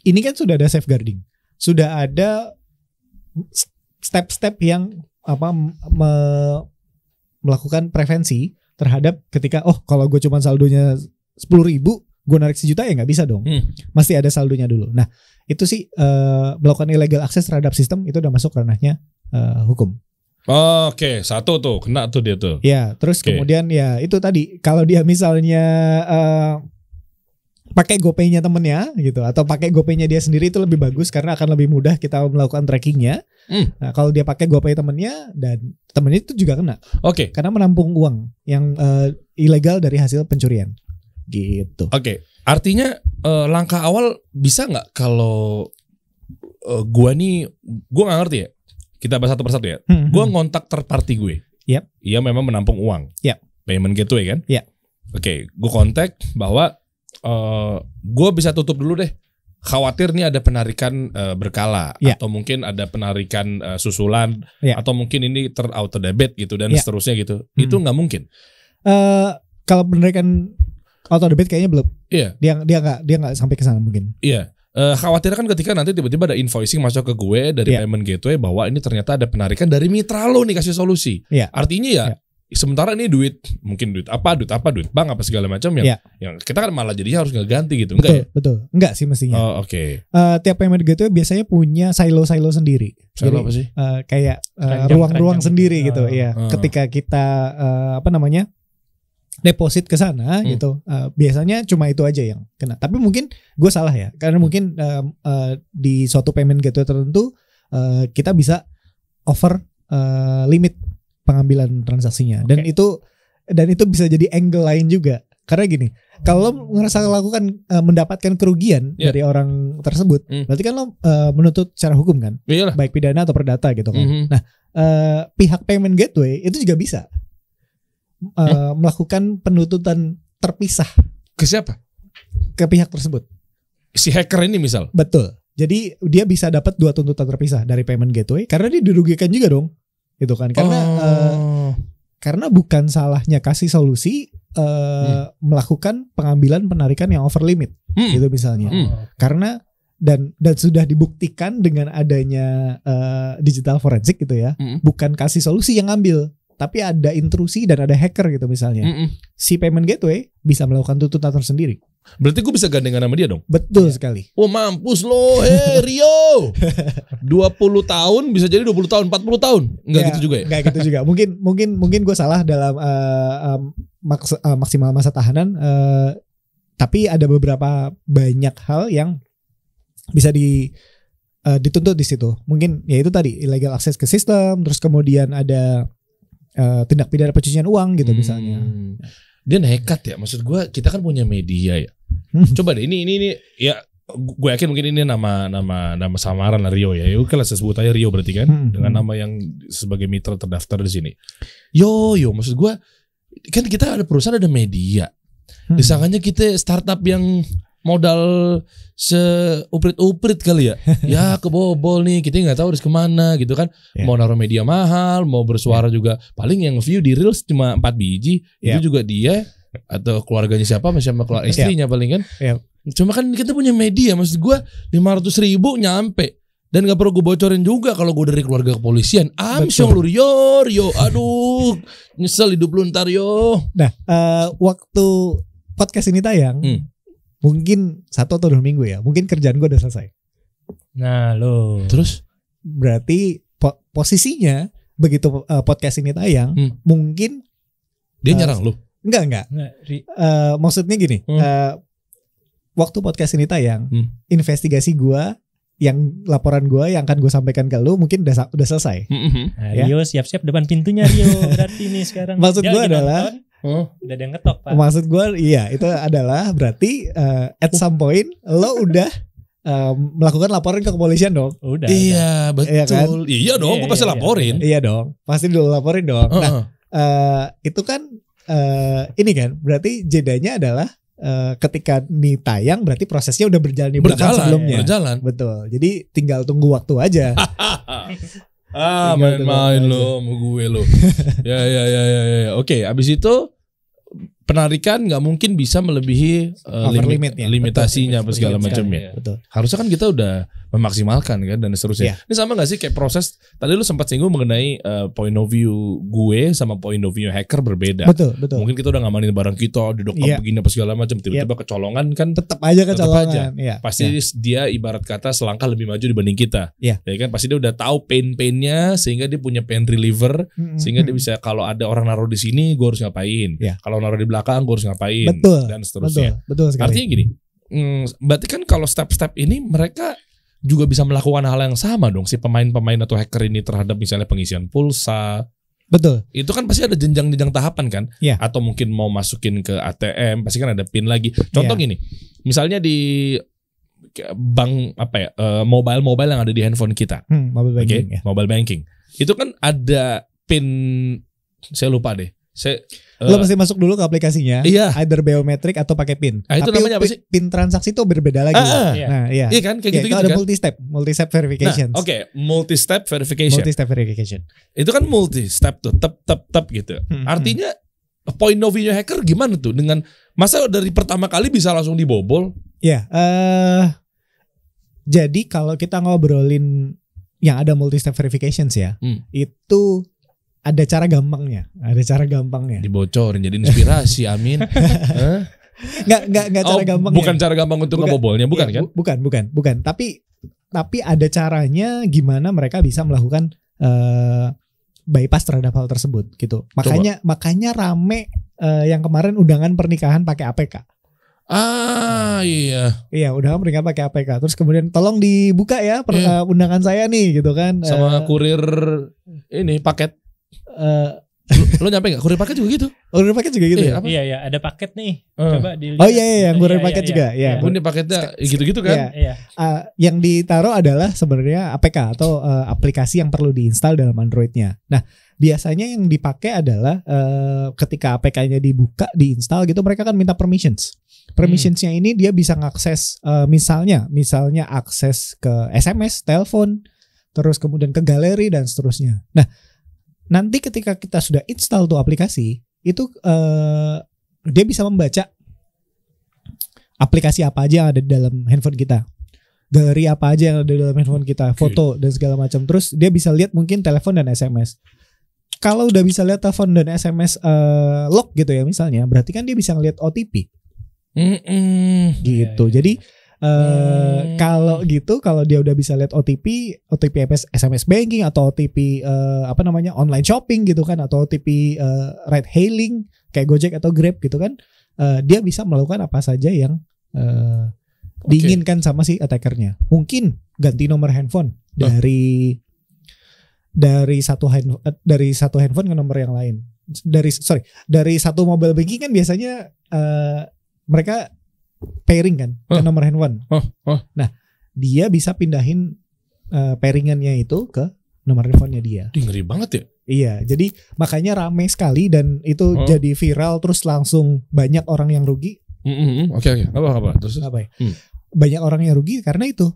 B: ini kan sudah ada safeguarding. Sudah ada step-step yang melakukan prevensi terhadap ketika kalau gue cuma saldonya 10.000, gue narik 1 juta ya nggak bisa dong. Masih ada saldonya dulu. Nah itu sih melakukan illegal akses terhadap sistem itu udah masuk ranahnya hukum.
A: Oke, 1 tuh kena tuh dia tuh.
B: Ya, terus kemudian ya itu tadi kalau dia misalnya pakai GoPay-nya temennya gitu atau pakai GoPay-nya dia sendiri itu lebih bagus karena akan lebih mudah kita melakukan trackingnya. Nah, kalau dia pakai GoPay temennya dan temennya itu juga kena.
A: Oke.
B: Karena menampung uang yang ilegal dari hasil pencurian. Gitu.
A: Oke. Artinya langkah awal bisa nggak kalau gua nggak ngerti ya. Kita bahas satu persatu ya. Gua ngontak third party gue.
B: Yep.
A: Iya memang menampung uang.
B: Yep.
A: Payment gateway kan.
B: Yep.
A: Oke. Gue kontak bahwa gue bisa tutup dulu deh. Khawatir nih ada penarikan berkala atau mungkin ada penarikan susulan atau mungkin ini terauto debit gitu dan seterusnya gitu. Itu nggak mungkin.
B: Kalau penarikan auto debit kayaknya belum.
A: Iya.
B: Dia nggak sampai ke sana mungkin.
A: Iya. Khawatir kan ketika nanti tiba-tiba ada invoicing masuk ke gue dari payment gateway bahwa ini ternyata ada penarikan dari mitra lo nih kasih solusi. Artinya sementara ini duit bank apa segala macam yang kita kan malah jadinya harus ngeganti gitu. Enggak
B: betul. Enggak sih mestinya.
A: Oke.
B: Tiap payment gateway biasanya punya silo sendiri.
A: Silo apa sih?
B: Kayak ruang-ruang sendiri gitu. Ketika kita deposit ke sana gitu, biasanya cuma itu aja yang kena. Tapi mungkin gue salah ya, karena mungkin di suatu payment gateway tertentu kita bisa over limit pengambilan transaksinya, dan itu bisa jadi angle lain juga. Karena gini, kalau lo ngerasa lakukan mendapatkan kerugian dari orang tersebut, berarti kan lo menuntut secara hukum kan, baik pidana atau perdata gitu kan. Nah, pihak payment gateway itu juga bisa melakukan penuntutan terpisah.
A: Ke siapa?
B: Ke pihak tersebut.
A: Si hacker ini misal.
B: Betul. Jadi dia bisa dapat 2 tuntutan terpisah dari payment gateway karena dia dirugikan juga dong. Gitu kan. Karena bukan salahnya kasih solusi melakukan pengambilan penarikan yang over limit gitu misalnya. Karena dan sudah dibuktikan dengan adanya digital forensik gitu ya. Bukan kasih solusi yang ngambil, tapi ada intrusi dan ada hacker gitu misalnya. Si payment gateway bisa melakukan tuntutan tersendiri.
A: Berarti gue bisa gandengan sama dia dong?
B: Betul sekali.
A: Oh mampus lo, Rio. 20 tahun bisa jadi 20 tahun, 40 tahun. Enggak gitu juga ya?
B: Enggak gitu juga. Mungkin gue salah dalam maksimal masa tahanan. Tapi ada beberapa banyak hal yang bisa dituntut di situ. Mungkin ya itu tadi illegal access ke sistem, terus kemudian ada tindak pidana pencucian uang gitu misalnya.
A: Dia nekat ya, maksud gue kita kan punya media ya. Coba deh ini ya, gue yakin mungkin ini nama samaran lah Rio ya. Oke lah, saya sebut aja Rio berarti kan, dengan nama yang sebagai mitra terdaftar di sini. Yo, maksud gue kan kita ada perusahaan, ada media. Disangkanya kita startup yang modal seuprit-uprit kali ya. Ya kebobol nih, kita nggak tahu harus kemana gitu kan. Mau naruh media mahal, mau bersuara juga paling yang view di Reels cuma 4 biji. Itu juga dia atau keluarganya siapa, sama keluarga istrinya paling kan. Cuma kan kita punya media, maksud gue 500.000 nyampe. Dan gak perlu gue bocorin juga kalau gue dari keluarga kepolisian. Amsyong lu Rio, aduh nyesel hidup lu ntar yo.
B: Nah waktu podcast ini tayang, mungkin 1 atau 2 minggu ya. Mungkin kerjaan gue udah selesai.
C: Nah lo.
B: Terus berarti posisinya begitu podcast ini tayang, mungkin
A: dia nyerang lu.
B: Enggak. Maksudnya gini, waktu podcast ini tayang, investigasi gue, yang laporan gue yang akan gue sampaikan ke lu mungkin udah selesai.
C: Nah, Rio siap-siap depan pintunya Rio berarti nih sekarang.
B: Maksud gue adalah
C: udah ada yang ngetok Pak.
B: Maksud gue itu adalah berarti at some point lo udah melakukan laporan ke kepolisian dong.
C: Udah.
A: Iya betul.
B: Iya, kan?
A: Iya dong, gue pasti laporin.
B: Iya dong, pasti dulu laporin dong. Nah itu kan ini kan berarti jedanya adalah ketika nih tayang berarti prosesnya udah berjalan di belakang sebelumnya.
A: Berjalan.
B: Betul. Jadi tinggal tunggu waktu aja.
A: Main-main lo sama gue lo. Ya. Oke, abis itu penarikan nggak mungkin bisa melebihi limitasinya apa segala macamnya. Harusnya kan kita udah memaksimalkan kan dan seterusnya. Ini sama nggak sih kayak proses tadi lu sempat singgung mengenai point of view gue sama point of view hacker berbeda.
B: Betul.
A: Mungkin kita udah ngamanin barang kita di dokter begini apa segala macam, tiba-tiba kecolongan kan
B: tetap aja kecolongan.
A: Pasti dia ibarat kata selangkah lebih maju dibanding kita. Ya kan pasti dia udah tahu pain-painnya sehingga dia punya pain reliever sehingga dia bisa kalau ada orang naruh di sini gue harus ngapain. Kalau naruh di belakang gue harus ngapain. Dan seterusnya.
B: Betul sekali.
A: Artinya gini, berarti kan kalau step-step ini mereka juga bisa melakukan hal yang sama dong si pemain-pemain atau hacker ini terhadap misalnya pengisian pulsa.
B: Betul.
A: Itu kan pasti ada jenjang-jenjang tahapan kan? Atau mungkin mau masukin ke ATM, pasti kan ada PIN lagi. Contoh gini, misalnya di bank mobile yang ada di handphone kita.
B: Mobile banking.
A: Mobile banking. Itu kan ada PIN, saya lupa deh.
B: Lo mesti masuk dulu ke aplikasinya, either biometrik atau pakai PIN.
A: Itu
B: tapi
A: namanya apa sih?
B: PIN transaksi itu berbeda lagi.
A: Iya kan kayak gitu
B: ada
A: kan.
B: multi-step verification.
A: Multi-step verification. Itu kan multi-step tuh, tep gitu. Artinya point of view hacker gimana tuh dengan masa dari pertama kali bisa langsung dibobol?
B: Jadi kalau kita ngobrolin yang ada multi-step verifications itu ada cara gampangnya.
A: Dibocorin jadi inspirasi, amin.
B: Enggak cara gampangnya.
A: Bukan cara gampang untuk ngebobolnya, bukan kan?
B: Bukan. Tapi ada caranya gimana mereka bisa melakukan bypass terhadap hal tersebut gitu. Makanya rame yang kemarin undangan pernikahan pakai APK. Iya, undangan pernikahan pakai APK. Terus kemudian tolong dibuka ya undangan saya nih gitu kan.
A: Sama kurir ini paket. Lo nyampe nggak? Kurir paket juga gitu.
B: Kurir paket juga gitu.
C: Iya, ada paket nih. Coba dilihat.
B: Oh iya, yang kurir paket juga. Iya.
A: Ini paketnya gitu-gitu kan?
C: Iya.
B: Yang ditaruh adalah sebenarnya APK atau aplikasi yang perlu diinstal dalam Android-nya. Nah, biasanya yang dipakai adalah ketika APK-nya dibuka, diinstal gitu, mereka kan minta permissions. Permissionsnya ini dia bisa ngakses misalnya akses ke SMS, telepon, terus kemudian ke galeri dan seterusnya. Nah, nanti ketika kita sudah install tuh aplikasi, itu dia bisa membaca aplikasi apa aja yang ada di dalam handphone kita, galeri apa aja yang ada di dalam handphone kita, foto dan segala macam. Terus dia bisa lihat mungkin telepon dan SMS. Kalau udah bisa lihat telepon dan SMS log gitu ya misalnya, berarti kan dia bisa ngelihat OTP. Gitu. Jadi kalau dia udah bisa lihat OTP SMS banking atau OTP online shopping gitu kan, atau OTP ride hailing kayak Gojek atau Grab gitu kan, dia bisa melakukan apa saja yang diinginkan sama si attackernya. Mungkin ganti nomor handphone dari satu handphone ke nomor yang lain. Dari satu mobile banking kan biasanya mereka pairing kan ke nomor handphone. Nah, dia bisa pindahin pairingannya itu ke nomor handphonenya dia.
A: Ngeri banget ya.
B: Iya, jadi makanya rame sekali dan itu jadi viral, terus langsung banyak orang yang rugi.
A: Oke. Apa? Terus
B: apa ya? Banyak orang yang rugi karena itu.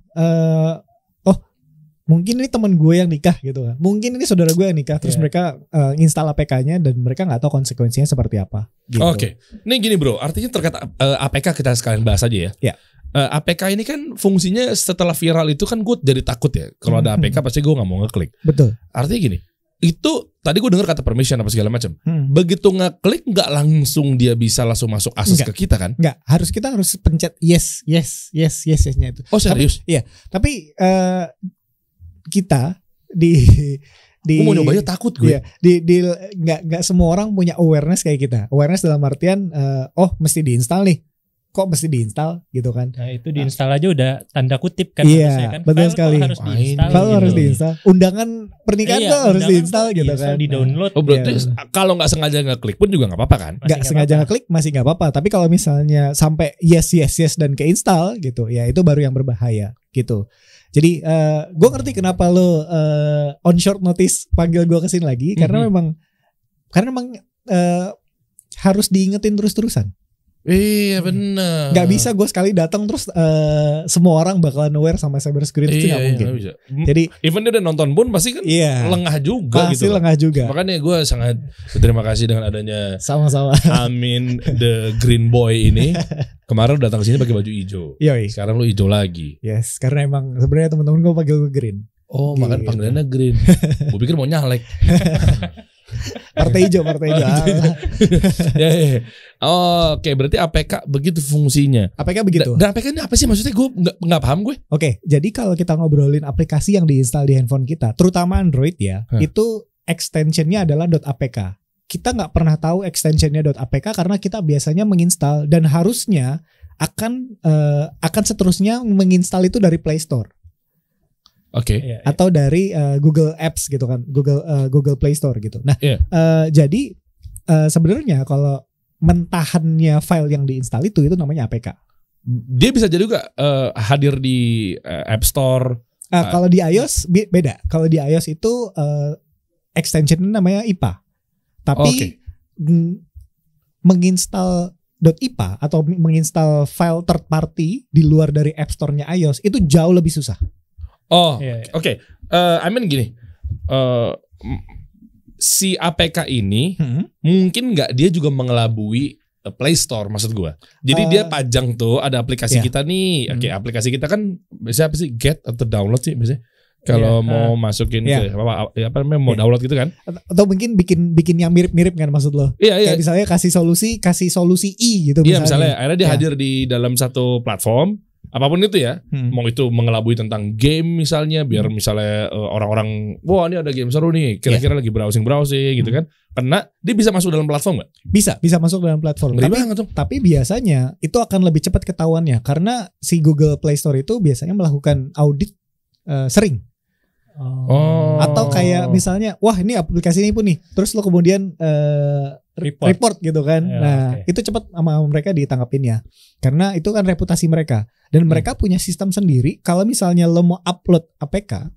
B: Mungkin ini teman gue yang nikah gitu kan. Mungkin ini saudara gue yang nikah. Terus mereka install APK-nya dan mereka gak tahu konsekuensinya seperti apa gitu.
A: Oke. Ini gini bro, artinya terkait APK kita sekalian bahas aja ya. APK ini kan fungsinya setelah viral itu kan gue jadi takut ya. Kalau ada APK pasti gue gak mau ngeklik.
B: Betul.
A: Artinya gini, itu tadi gue dengar kata permission apa segala macam. Begitu ngeklik gak langsung dia bisa langsung masuk akses ke kita kan?
B: Enggak, kita harus pencet yes-nya itu.
A: Oh serius?
B: Tapi kita gue
A: mau nyobanya takut gue.
B: Nggak semua orang punya awareness kayak kita. Awareness dalam artian mesti diinstal nih. Kok mesti diinstal gitu kan?
C: Nah itu diinstal aja udah tanda kutip kan?
B: Iya, kan? Betul sekali. File harus diinstal. Undangan pernikahan tuh harus diinstal gitu kan?
C: Di download.
A: Oh berarti kalau nggak sengaja ngeklik pun juga nggak apa-apa kan?
B: Nggak sengaja ngeklik masih nggak apa-apa. Tapi kalau misalnya sampai yes dan keinstall gitu, ya itu baru yang berbahaya gitu. Jadi gue ngerti kenapa lo on short notice panggil gue kesini lagi karena memang harus diingetin terus-terusan.
A: Iya benar.
B: Gak bisa gue sekali datang terus semua orang bakalan aware sama cyber security itu gak mungkin.
A: Bisa.
B: Jadi
A: even dia udah nonton pun pasti kan lengah juga
B: pasti
A: gitu.
B: Lengah juga.
A: Makanya gue sangat berterima kasih dengan adanya
B: sama-sama
A: Amin the Green Boy ini. Kemarin datang ke sini pakai baju hijau. Sekarang lu hijau lagi.
B: Yes, karena emang sebenarnya teman-teman gue panggil gue Green.
A: Oh, makan panggilannya Green. Gue pikir mau nyalek.
B: Partai hijau.
A: Oke, berarti APK begitu fungsinya.
B: APK begitu.
A: Dan APK ini apa sih maksudnya? Gue nggak paham gue.
B: Oke, jadi kalau kita ngobrolin aplikasi yang diinstal di handphone kita, terutama Android ya, itu extensionnya adalah .apk. Kita nggak pernah tahu extensionnya .apk karena kita biasanya menginstal dan harusnya akan seterusnya menginstal itu dari Play Store.
A: Oke.
B: Atau dari Google Apps gitu kan, Google Play Store gitu. Nah, jadi sebenarnya kalau mentahannya file yang diinstal itu namanya APK.
A: Dia bisa jadi juga hadir di App Store.
B: Kalau di iOS beda. Kalau di iOS itu extensionnya namanya IPA. Tapi menginstal .ipa atau menginstal file third party di luar dari App Store-nya iOS itu jauh lebih susah.
A: Oke. I mean gini, si APK ini mungkin nggak dia juga mengelabui Play Store maksud gue. Jadi dia pajang tuh ada aplikasi kita nih. Oke, aplikasi kita kan biasanya apa sih, get atau download sih biasanya. Kalau mau masukin ke apa namanya mau download gitu kan?
B: Atau mungkin bikin yang mirip-mirip kan maksud lo?
A: Iya.
B: Kayak misalnya kasih solusi I gitu.
A: Iya misalnya akhirnya dia hadir di dalam satu platform. Apapun itu ya, mau itu mengelabui tentang game misalnya, biar misalnya orang-orang, wah ini ada game seru nih, kira-kira lagi browsing gitu kan, kena dia bisa masuk dalam platform nggak?
B: Bisa masuk dalam platform. Tapi biasanya itu akan lebih cepat ketahuannya karena si Google Play Store itu biasanya melakukan audit sering. Atau kayak misalnya, wah ini aplikasi ini pun nih, terus lo kemudian report gitu kan. Itu cepat sama mereka ditangkapinnya. Karena itu kan reputasi mereka. Dan mereka punya sistem sendiri. Kalau misalnya lo mau upload APK,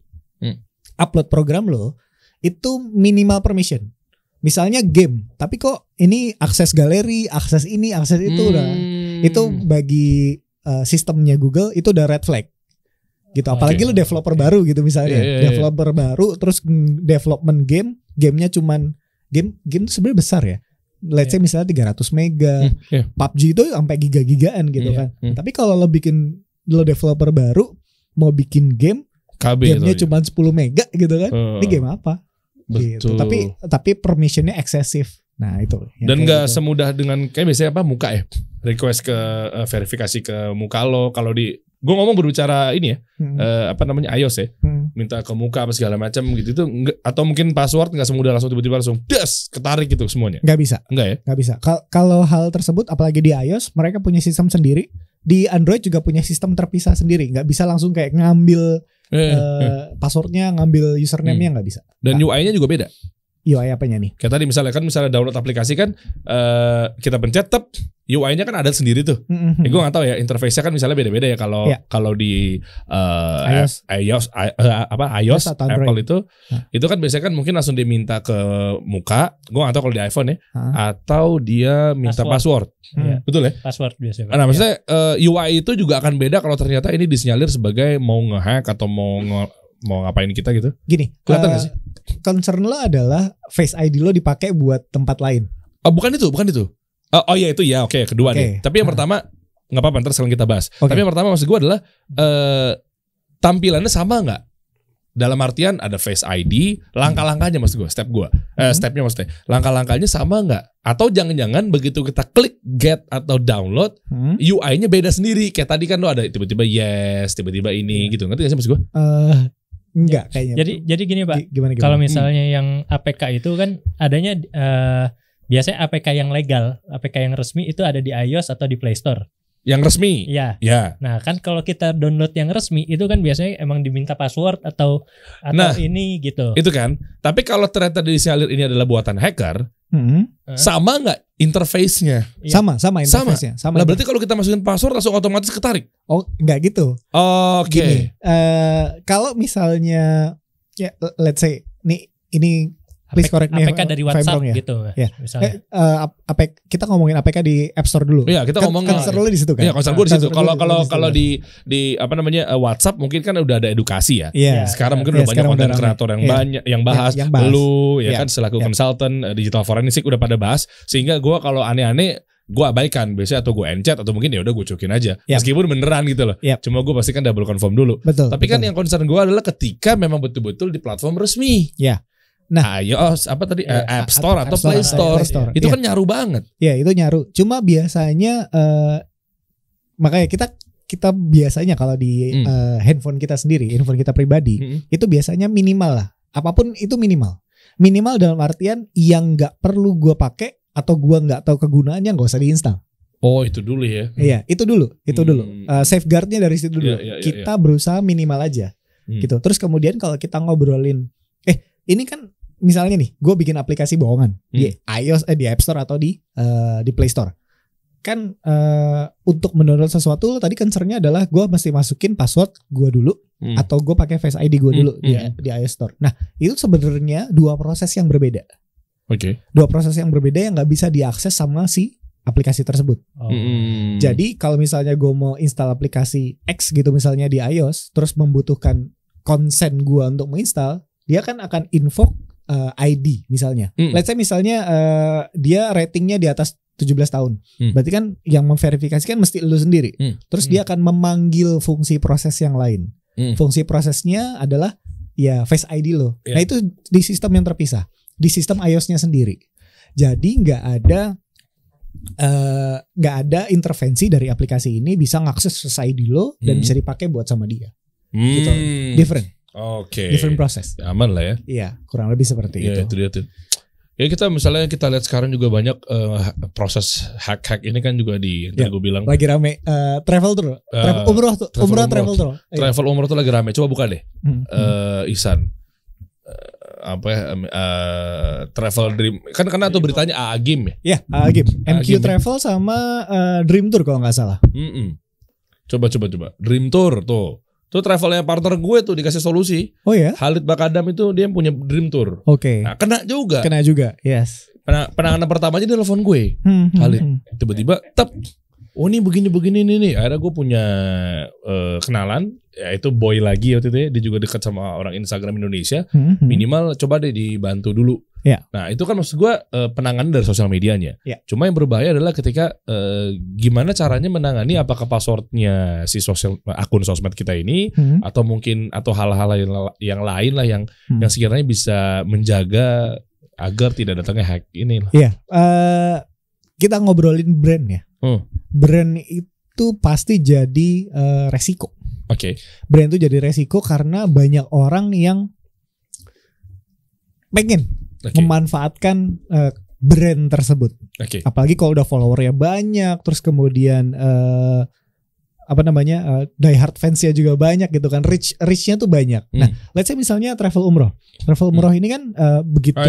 B: upload program lo, itu minimal permission. Misalnya game, tapi kok ini akses galeri, akses ini, akses itu udah. Itu bagi sistemnya Google itu udah red flag. Gitu. Apalagi lu developer baru gitu misalnya. Developer baru terus development gamenya cuman game itu sebenarnya besar ya. Let's say misalnya 300 mega. PUBG itu sampai giga-gigaan gitu kan. Tapi kalau lo developer baru mau bikin gamenya cuma 10 mega gitu kan. Ini game apa? Gitu. Tapi permissionnya eksesif. Nah itu.
A: Dan nggak semudah dengan kayak biasanya muka ya. Request ke verifikasi ke muka lo. Kalau gue ngomong berbicara ini ya, iOS ya, minta ke muka apa segala macam gitu itu atau mungkin password nggak semudah langsung tiba-tiba langsung ketarik gitu semuanya.
B: Nggak bisa.
A: Nggak
B: bisa. Kalau hal tersebut apalagi di iOS mereka punya sistem sendiri. Di Android juga punya sistem terpisah sendiri. Nggak bisa langsung kayak ngambil passwordnya, ngambil username-nya nggak bisa.
A: Dan UI-nya juga beda.
B: UI apanya nih?
A: Kayak tadi misalnya download aplikasi kan kita pencet UI-nya kan ada sendiri tuh. Gue nggak tahu ya interface-nya kan misalnya beda-beda ya kalau di iOS Apple itu kan biasanya kan mungkin langsung diminta ke muka. Gue nggak tahu kalau di iPhone ya atau dia minta password. Betul ya?
C: Password biasanya.
A: Nah, maksudnya UI itu juga akan beda kalau ternyata ini disinyalir sebagai mau ngehack atau mau ngapain kita gitu.
B: Gini, kelihatan gak sih? Concern lo adalah Face ID lo dipakai buat tempat lain.
A: Bukan itu. Oh iya itu ya, oke, kedua nih. Tapi yang pertama nggak apa-apa, ntar sekarang kita bahas. Tapi yang pertama maksud gue adalah tampilannya sama nggak? Dalam artian ada Face ID, langkah-langkahnya maksud gue, stepnya maksudnya, langkah-langkahnya sama nggak? Atau jangan-jangan begitu kita klik get atau download, UI-nya beda sendiri. Kayak tadi kan lo ada tiba-tiba yes, tiba-tiba ini gitu. Ngerti nggak sih maksud gue?
B: Enggak kayaknya.
C: Jadi gini Pak,
B: gimana?
C: Kalau misalnya yang APK itu kan adanya biasanya APK yang legal, APK yang resmi itu ada di iOS atau di Play Store.
A: Yang resmi?
C: Ya. Nah kan kalau kita download yang resmi itu kan biasanya emang diminta password atau ini gitu.
A: Itu kan. Tapi kalau ternyata disinyalir ini adalah buatan hacker, sama nggak interface-nya?
B: Sama interface-nya.
A: Lah berarti kalau kita masukin password langsung otomatis ketarik?
B: Oh nggak gitu.
A: Oke.
B: Kalau misalnya ya let's say ini please correct me
C: APK dari WhatsApp
B: ya.
C: gitu
B: ya.
C: misalnya.
B: Kita ngomongin APK di App Store dulu.
A: Iya, kita ngomongin
B: concern lu di situ kan.
A: Iya, concern gue di situ. Kalau di WhatsApp mungkin kan udah ada edukasi ya.
B: Yeah.
A: Sekarang mungkin udah banyak konten kreator yang banyak yang bahas. Lu kan selaku konsultan digital forensik udah pada bahas sehingga gue kalau aneh-aneh gue abaikan biasanya atau gue encet atau mungkin ya udah gue cuekin aja meskipun beneran gitu loh. Cuma gue pasti kan double confirm dulu. Tapi kan yang concern gue adalah ketika memang betul-betul di platform resmi.
B: Iya.
A: Nah, iOS App Store atau Play Store. Itu kan nyaru banget.
B: Iya, itu nyaru. Cuma biasanya makanya kita biasanya kalau di handphone kita sendiri, handphone kita pribadi, itu biasanya minimal lah. Apapun itu minimal. Minimal dalam artian yang nggak perlu gue pakai atau gue nggak tahu kegunaannya nggak usah diinstal.
A: Oh itu dulu ya?
B: Iya itu dulu. Safeguardnya dari situ dulu. Kita berusaha minimal aja, gitu. Terus kemudian kalau kita ngobrolin, ini kan misalnya nih, gue bikin aplikasi bohongan di iOS, di App Store atau di Play Store. Kan untuk mendownload sesuatu tadi concernnya adalah gue mesti masukin password gue dulu atau gue pakai Face ID gue dulu di iOS Store. Nah itu sebenarnya dua proses yang berbeda. Dua proses yang berbeda yang nggak bisa diakses sama si aplikasi tersebut. Jadi kalau misalnya gue mau install aplikasi X gitu misalnya di iOS, terus membutuhkan konsen gue untuk menginstal, dia kan akan invoke ID misalnya. Let's say misalnya dia ratingnya di atas 17 tahun. Berarti kan yang memverifikasikan mesti lu sendiri. Terus dia akan memanggil fungsi proses yang lain. Fungsi prosesnya adalah ya Face ID lo. Nah itu di sistem yang terpisah. Di sistem iOS-nya sendiri. Jadi nggak ada intervensi dari aplikasi ini bisa ngakses Face ID lo dan bisa dipakai buat sama dia. Gitu. Different.
A: Oke.
B: Different process.
A: Aman lah ya.
B: Iya, kurang lebih seperti itu.
A: Itu dia tuh. Ya kita lihat sekarang juga banyak proses hack ini kan juga di yang gue bilang
B: lagi rame travel tour, umroh travel tour.
A: Travel umroh tuh lagi rame. Coba buka deh, Ihsan. Travel Dream kan karena tuh beritanya Agim ya?
B: Ya, Agim. MQ Travel sama Dream Tour kalau nggak salah.
A: Coba Dream Tour tuh travelnya partner gue tuh dikasih solusi.
B: Oh ya?
A: Khalid Bakadam itu dia punya Dream Tour.
B: Oke.
A: Nah, kena juga.
B: Yes.
A: Penanganan pertamanya dia telepon gue, Khalid. Tiba-tiba, oh ini begini nih. Akhirnya gue punya kenalan, yaitu Boy lagi waktu itu ya. Dia juga dekat sama orang Instagram Indonesia. Minimal coba deh dibantu dulu.
B: Ya.
A: Nah itu kan maksud gue penanganan dari sosial medianya.
B: Ya.
A: Cuma yang berbahaya adalah ketika gimana caranya menangani, apakah passwordnya si akun sosmed kita ini atau hal-hal yang lain lah yang sekiranya bisa menjaga agar tidak datangnya hack ini lah.
B: Iya. Kita ngobrolin brand ya. Brand itu pasti jadi resiko.
A: Oke.
B: Brand itu jadi resiko karena banyak orang yang pengen memanfaatkan brand tersebut. Apalagi kalau udah followernya banyak, terus kemudian die hard fansnya juga banyak gitu kan, reachnya tuh banyak. Nah, let's say misalnya travel umroh ini kan begitu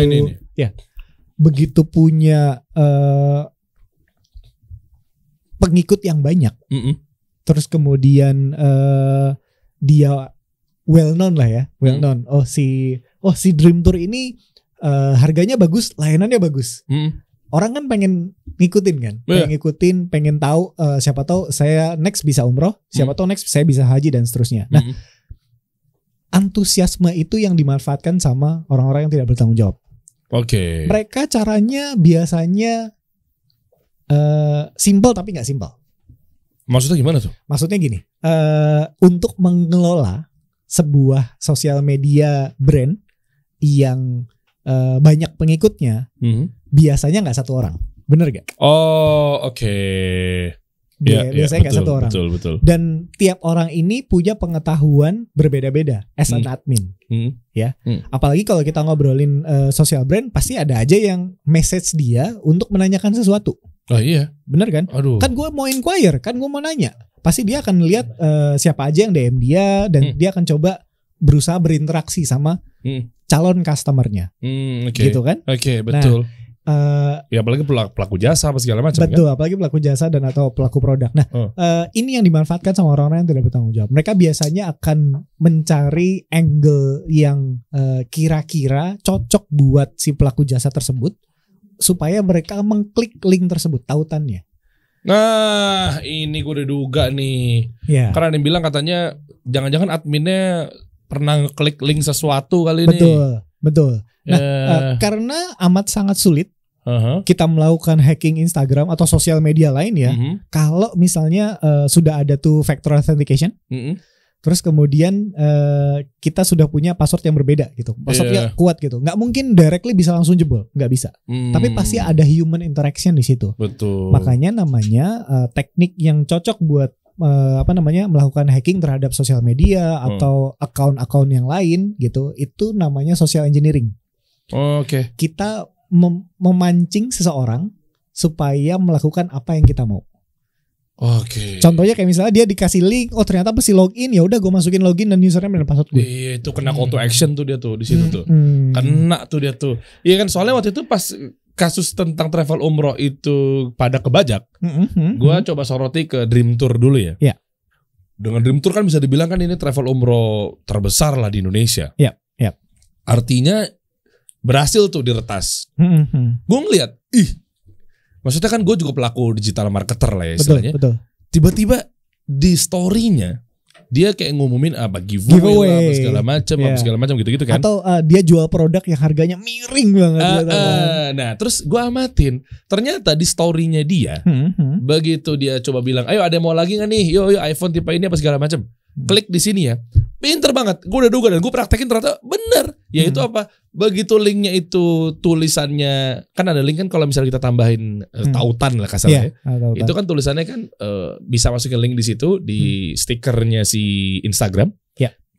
B: begitu punya pengikut yang banyak, terus kemudian dia well known lah ya, oh si Dream Tour ini harganya bagus, layanannya bagus. Orang kan pengen ngikutin kan, pengen tahu, siapa tahu saya next bisa umroh, siapa tahu next saya bisa haji dan seterusnya. Nah, antusiasme itu yang dimanfaatkan sama orang-orang yang tidak bertanggung jawab. Mereka caranya biasanya simple tapi nggak simple.
A: Maksudnya gimana tuh?
B: Maksudnya gini, untuk mengelola sebuah sosial media brand yang banyak pengikutnya, biasanya nggak satu orang, bener gak? Biasanya nggak satu orang.
A: Betul.
B: Dan tiap orang ini punya pengetahuan berbeda-beda as an admin, ya. Apalagi kalau kita ngobrolin social brand, pasti ada aja yang message dia untuk menanyakan sesuatu.
A: Oh iya,
B: bener kan?
A: Aduh.
B: Kan gue mau inquire, kan gue mau nanya. Pasti dia akan lihat siapa aja yang DM dia dan dia akan coba berusaha berinteraksi sama calon customernya, gitu kan?
A: Betul. Ya apalagi pelaku jasa apa segala macam.
B: Betul,
A: kan?
B: apalagi pelaku jasa dan atau pelaku produk. Nah, ini yang dimanfaatkan sama orang-orang yang tidak bertanggung jawab. Mereka biasanya akan mencari angle yang kira-kira cocok buat si pelaku jasa tersebut, supaya mereka mengklik link tersebut, tautannya.
A: Nah, ini gue udah duga nih.
B: Ya.
A: Karena ada yang bilang katanya jangan-jangan adminnya pernah ngeklik link sesuatu kali ini.
B: Betul. Nah, karena amat sangat sulit kita melakukan hacking Instagram atau sosial media lain ya. Kalau misalnya sudah ada tuh factor authentication, terus kemudian kita sudah punya password yang berbeda gitu, passwordnya kuat gitu, nggak mungkin directly bisa langsung jebol, nggak bisa. Tapi pasti ada human interaction di situ.
A: Betul.
B: Makanya namanya teknik yang cocok buat melakukan hacking terhadap sosial media atau akun-akun yang lain gitu, itu namanya social engineering. Kita memancing seseorang supaya melakukan apa yang kita mau. Contohnya kayak misalnya dia dikasih link, oh ternyata pasti login, ya udah gue masukin login dan username dan password gue.
A: Iya, itu kena call to action tuh dia tuh di situ tuh. Kena tuh dia tuh. Iya kan, soalnya waktu itu pas kasus tentang travel umroh itu pada kebajak, gue coba soroti ke Dream Tour dulu ya. Dengan Dream Tour kan bisa dibilang kan ini travel umroh terbesar lah di Indonesia. Artinya berhasil tuh diretas. Gue ngeliat, maksudnya kan gue juga pelaku digital marketer lah ya istilahnya.
B: Betul.
A: Tiba-tiba di story-nya dia kayak ngumumin apa giveaway apa segala macam gitu-gitu kan.
B: Atau dia jual produk yang harganya miring banget.
A: Nah terus gue amatin, ternyata di story-nya dia begitu dia coba bilang, ayo ada yang mau lagi nggak nih, yo iPhone tipe ini apa segala macam, klik di sini ya. Pinter banget, gue udah duga dan gue praktekin ternyata bener. Yaitu apa? Begitu linknya itu tulisannya, kan ada link kan kalau misalnya kita tambahin tautan lah kasarnya. Itu kan tulisannya kan bisa masukin link di situ di stikernya si Instagram.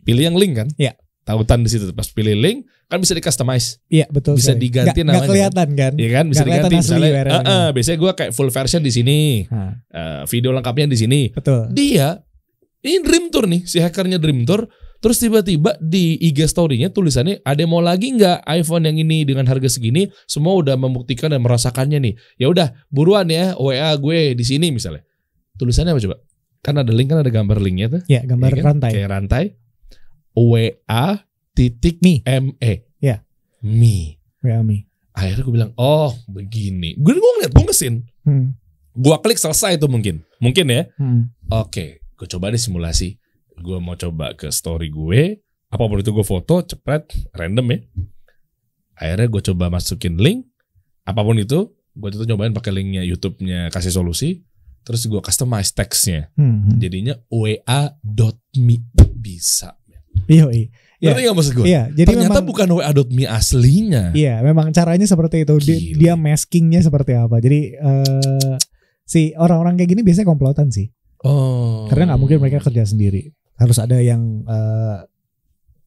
A: Pilih yang link kan. tautan di situ. Pas pilih link kan bisa di customize.
B: Iya betul.
A: Bisa diganti namanya.
B: Gak kelihatan kan?
A: Iya kan, bisa diganti misalnya. Biasanya gue kayak full version di sini, video lengkapnya di sini.
B: Betul.
A: Dia ini Dream Tour nih, si hackernya Dream Tour. Terus tiba-tiba di IG story-nya tulisannya ada mau lagi nggak iPhone yang ini dengan harga segini? Semua udah membuktikan dan merasakannya nih. Ya udah buruan ya WA gue di sini misalnya. Tulisannya apa coba? Kan ada link, kan ada gambar linknya tuh.
B: Ya gambar
A: kan?
B: rantai.
A: Kayak rantai. WA.me.
B: Ya.
A: Me.
B: WA me.
A: Akhirnya gue bilang, oh begini. Gue ngeliat, gue ngesin. Gue klik selesai tuh mungkin ya. Oke, gue coba deh simulasi. Gue mau coba ke story gue. Apapun itu gue foto, cepet, random ya. Akhirnya gue coba masukin link. Apapun itu, gue tuh nyobain pakai linknya YouTube-nya Kasih Solusi. Terus gue customize teksnya, jadinya wa.me bisa.
B: Iya.
A: Ngerti nggak maksud gue?
B: Iya. Jadi
A: ternyata
B: memang,
A: bukan wa.me aslinya.
B: Iya, memang caranya seperti itu. Dia maskingnya seperti apa. Jadi si orang-orang kayak gini biasanya komplotan sih.
A: Oh.
B: Karena nggak mungkin mereka kerja sendiri. Harus ada yang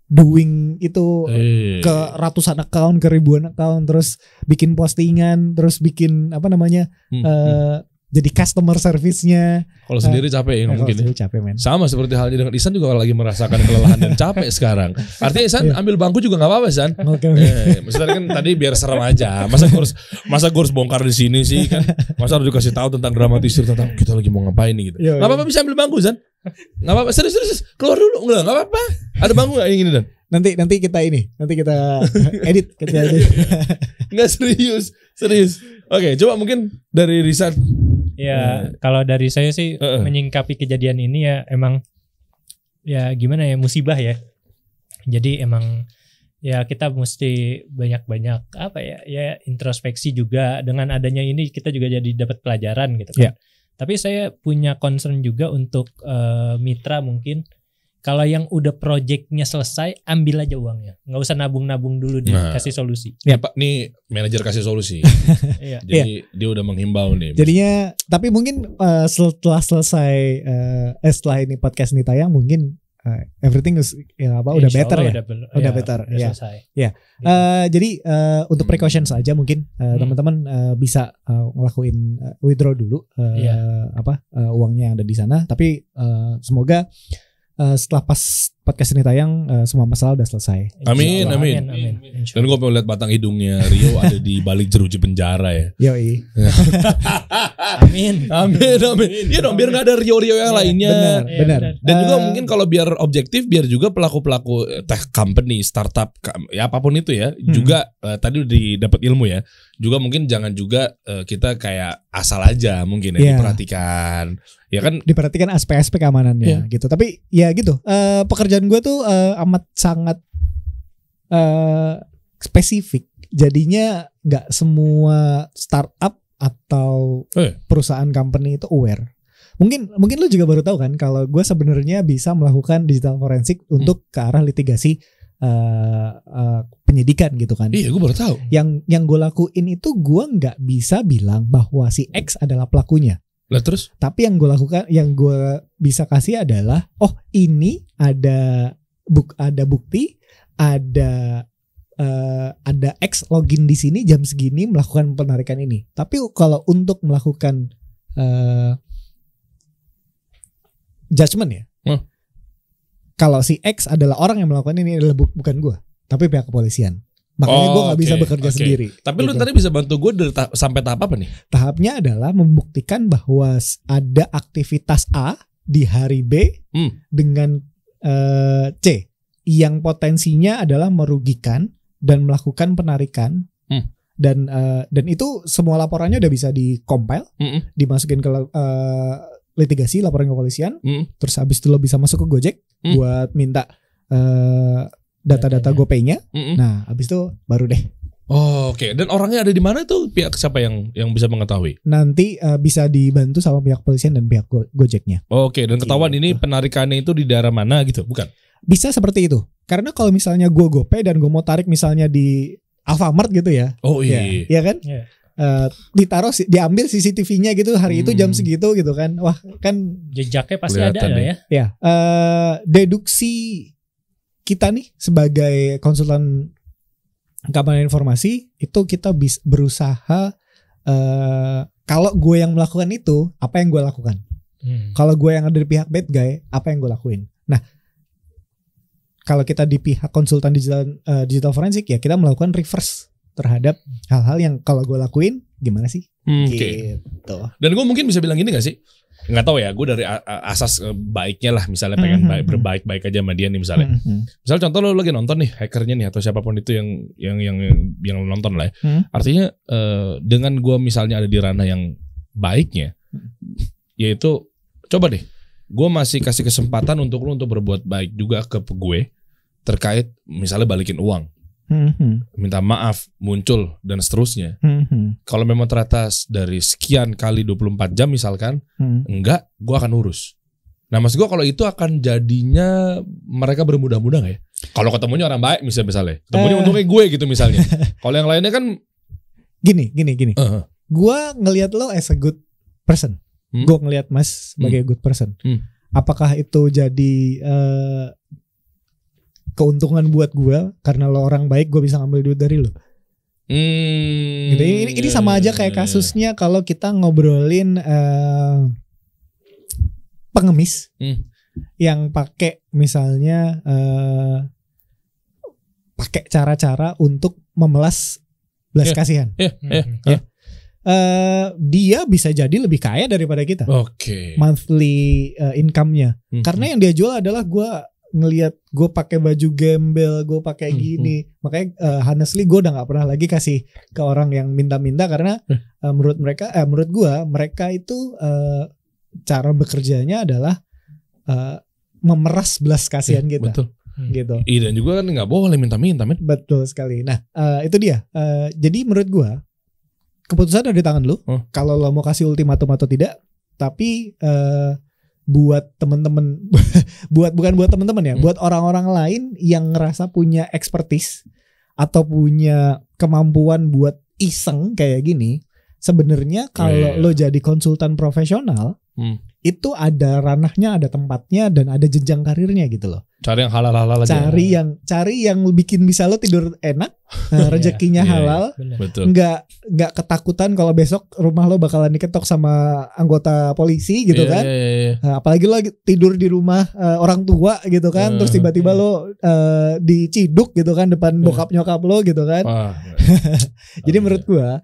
B: doing itu ke ratusan account, ke ribuan account, terus bikin postingan, terus bikin apa namanya? Jadi customer service-nya.
A: Kalau sendiri capek ya mungkin.
B: Kalau capek men.
A: Sama seperti halnya dengan Ihsan juga lagi merasakan kelelahan dan capek sekarang. Artinya Ihsan ambil bangku juga nggak apa-apa Ihsan. Maksudnya kan tadi biar serem aja. Masa gue harus bongkar di sini sih kan. Masa harus dikasih tahu tentang dramatisir tentang kita lagi mau ngapain nih gitu. Nggak apa-apa bisa ambil bangku Ihsan. Nggak apa-apa serius keluar dulu nggak apa-apa. Ada bangku nggak yang ini Dan? Nanti kita
B: edit.
A: Nggak serius. Oke, coba mungkin dari Rizal.
C: Ya, kalau dari saya sih menyingkapi kejadian ini ya emang ya gimana ya, musibah ya. Jadi emang ya kita mesti banyak-banyak apa ya introspeksi juga. Dengan adanya ini kita juga jadi dapat pelajaran gitu kan. Tapi saya punya concern juga untuk mitra mungkin. Kalau yang udah projectnya selesai, ambil aja uangnya. Nggak usah nabung-nabung dulu deh, kasih solusi.
A: Ya Pak, nih manajer Kasih Solusi. Jadi dia udah menghimbau nih.
B: Jadinya, tapi mungkin setelah selesai, setelah ini podcast ini tayang, mungkin everything is, udah better ya. Udah better.
C: Udah selesai.
B: Ya. Jadi untuk precaution saja mungkin teman-teman bisa ngelakuin withdraw dulu uangnya yang ada di sana. Tapi semoga setelah pas podcast ini tayang semua masalah udah selesai.
A: Amin. Dan gue mau lihat batang hidungnya Rio ada di balik jeruji penjara ya.
B: Yoi.
C: Amin.
A: Iya dong, biar nggak ada Rio yang lainnya.
B: Benar.
A: Dan juga mungkin kalau biar objektif, biar juga pelaku tech company, startup, ya apapun itu ya, juga tadi udah didapat ilmu ya. Juga mungkin jangan juga kita kayak asal aja mungkin ya, diperhatikan. Ya kan
B: diperhatikan aspek-aspek keamanannya gitu. Tapi ya gitu. Pekerjaan gue tuh amat sangat spesifik. Jadinya nggak semua startup atau perusahaan company itu aware. Mungkin lu juga baru tahu kan kalau gue sebenarnya bisa melakukan digital forensik untuk ke arah litigasi penyidikan gitu kan.
A: Iya, gue baru tahu.
B: Yang gue lakuin itu gue nggak bisa bilang bahwa si X adalah pelakunya.
A: Lah terus?
B: Tapi yang gue lakukan, yang gue bisa kasih adalah, oh ini ada bukti, ada X login di sini jam segini melakukan penarikan ini. Tapi kalau untuk melakukan judgment ya, kalau si X adalah orang yang melakukan ini adalah bukan gue, tapi pihak kepolisian. Makanya gue gak bisa bekerja sendiri.
A: Tapi
B: gitu.
A: Lu tadi bisa bantu gue sampai tahap apa nih?
B: Tahapnya adalah membuktikan bahwa ada aktivitas A di hari B dengan C yang potensinya adalah merugikan dan melakukan penarikan. Dan itu semua laporannya udah bisa di-compile, dimasukin ke litigasi, laporan kepolisian. Terus habis itu lo bisa masuk ke Gojek buat minta data-data GoPay-nya. Nah, habis itu baru deh.
A: Oh, oke. Dan orangnya ada di mana tuh? Pihak siapa yang bisa mengetahui?
B: Nanti bisa dibantu sama pihak polisian dan pihak Gojeknya.
A: Oke, dan ketahuan ini penarikannya itu di daerah mana gitu, bukan?
B: Bisa seperti itu. Karena kalau misalnya gue GoPay dan gue mau tarik misalnya di Alfamart gitu ya.
A: Oh iya.
B: Iya kan? Yeah. Diambil CCTV-nya gitu hari itu jam segitu gitu kan. Wah, kan
C: jejaknya pasti ada ya.
B: Ya. Deduksi kita nih sebagai konsultan keamanan informasi itu kita berusaha kalau gue yang melakukan itu, apa yang gue lakukan? Kalau gue yang ada di pihak bad guy, apa yang gue lakuin? Nah, kalau kita di pihak konsultan digital forensik ya kita melakukan reverse terhadap hal-hal yang kalau gue lakuin gimana sih? Gitu.
A: Dan gue mungkin bisa bilang gini gak sih? Nggak tahu ya, gue dari asas baiknya lah, misalnya pengen berbaik-baik aja sama dia nih misalnya. Misalnya contoh lo lagi nonton nih hackernya nih atau siapapun itu yang nonton lah ya. Artinya dengan gue misalnya ada di ranah yang baiknya, yaitu coba deh, gue masih kasih kesempatan untuk lo untuk berbuat baik juga ke gue terkait misalnya balikin uang, minta maaf muncul dan seterusnya. Kalau memang ternyata dari sekian kali 24 jam misalkan enggak, gue akan urus. Nah maksud gue kalau itu akan jadinya mereka bermudah-mudah gak ya? Kalau ketemunya orang baik misalnya ketemunya untungnya gue gitu misalnya. Kalau yang lainnya kan
B: gini. Gue ngelihat lo as a good person. Gue ngelihat Mas sebagai good person. Apakah itu jadi keuntungan buat gue karena lo orang baik, gue bisa ngambil duit dari lo? Gitu. Ini sama aja kayak kasusnya kalau kita ngobrolin pengemis yang pakai misalnya pakai cara-cara untuk memelas belas kasihan. Dia bisa jadi lebih kaya daripada kita. Monthly income-nya. Karena yang dia jual adalah gue ngelihat gue pakai baju gembel, gue pakai gini, makanya honestly gue udah nggak pernah lagi kasih ke orang yang minta-minta karena menurut gue mereka itu cara bekerjanya adalah memeras belas kasihan kita.
A: Betul.
B: Gitu.
A: Iya, dan juga kan nggak boleh minta-minta, men.
B: Betul sekali. Nah itu dia. Jadi menurut gue keputusan ada di tangan lu. Kalau lo mau kasih ultimatum atau tidak, tapi buat teman-teman, bukan buat teman-teman ya, buat orang-orang lain yang ngerasa punya expertise atau punya kemampuan buat iseng kayak gini, sebenarnya kalau lo jadi konsultan profesional, itu ada ranahnya, ada tempatnya, dan ada jenjang karirnya gitu loh.
A: Cari yang halal-halal aja.
B: Cari yang bikin bisa lo tidur enak, rezekinya halal, nggak ketakutan kalau besok rumah lo bakalan diketok sama anggota polisi gitu kan. Apalagi lo tidur di rumah orang tua gitu kan, terus tiba-tiba lo diciduk gitu kan depan bokap nyokap lo gitu kan. Jadi menurut gua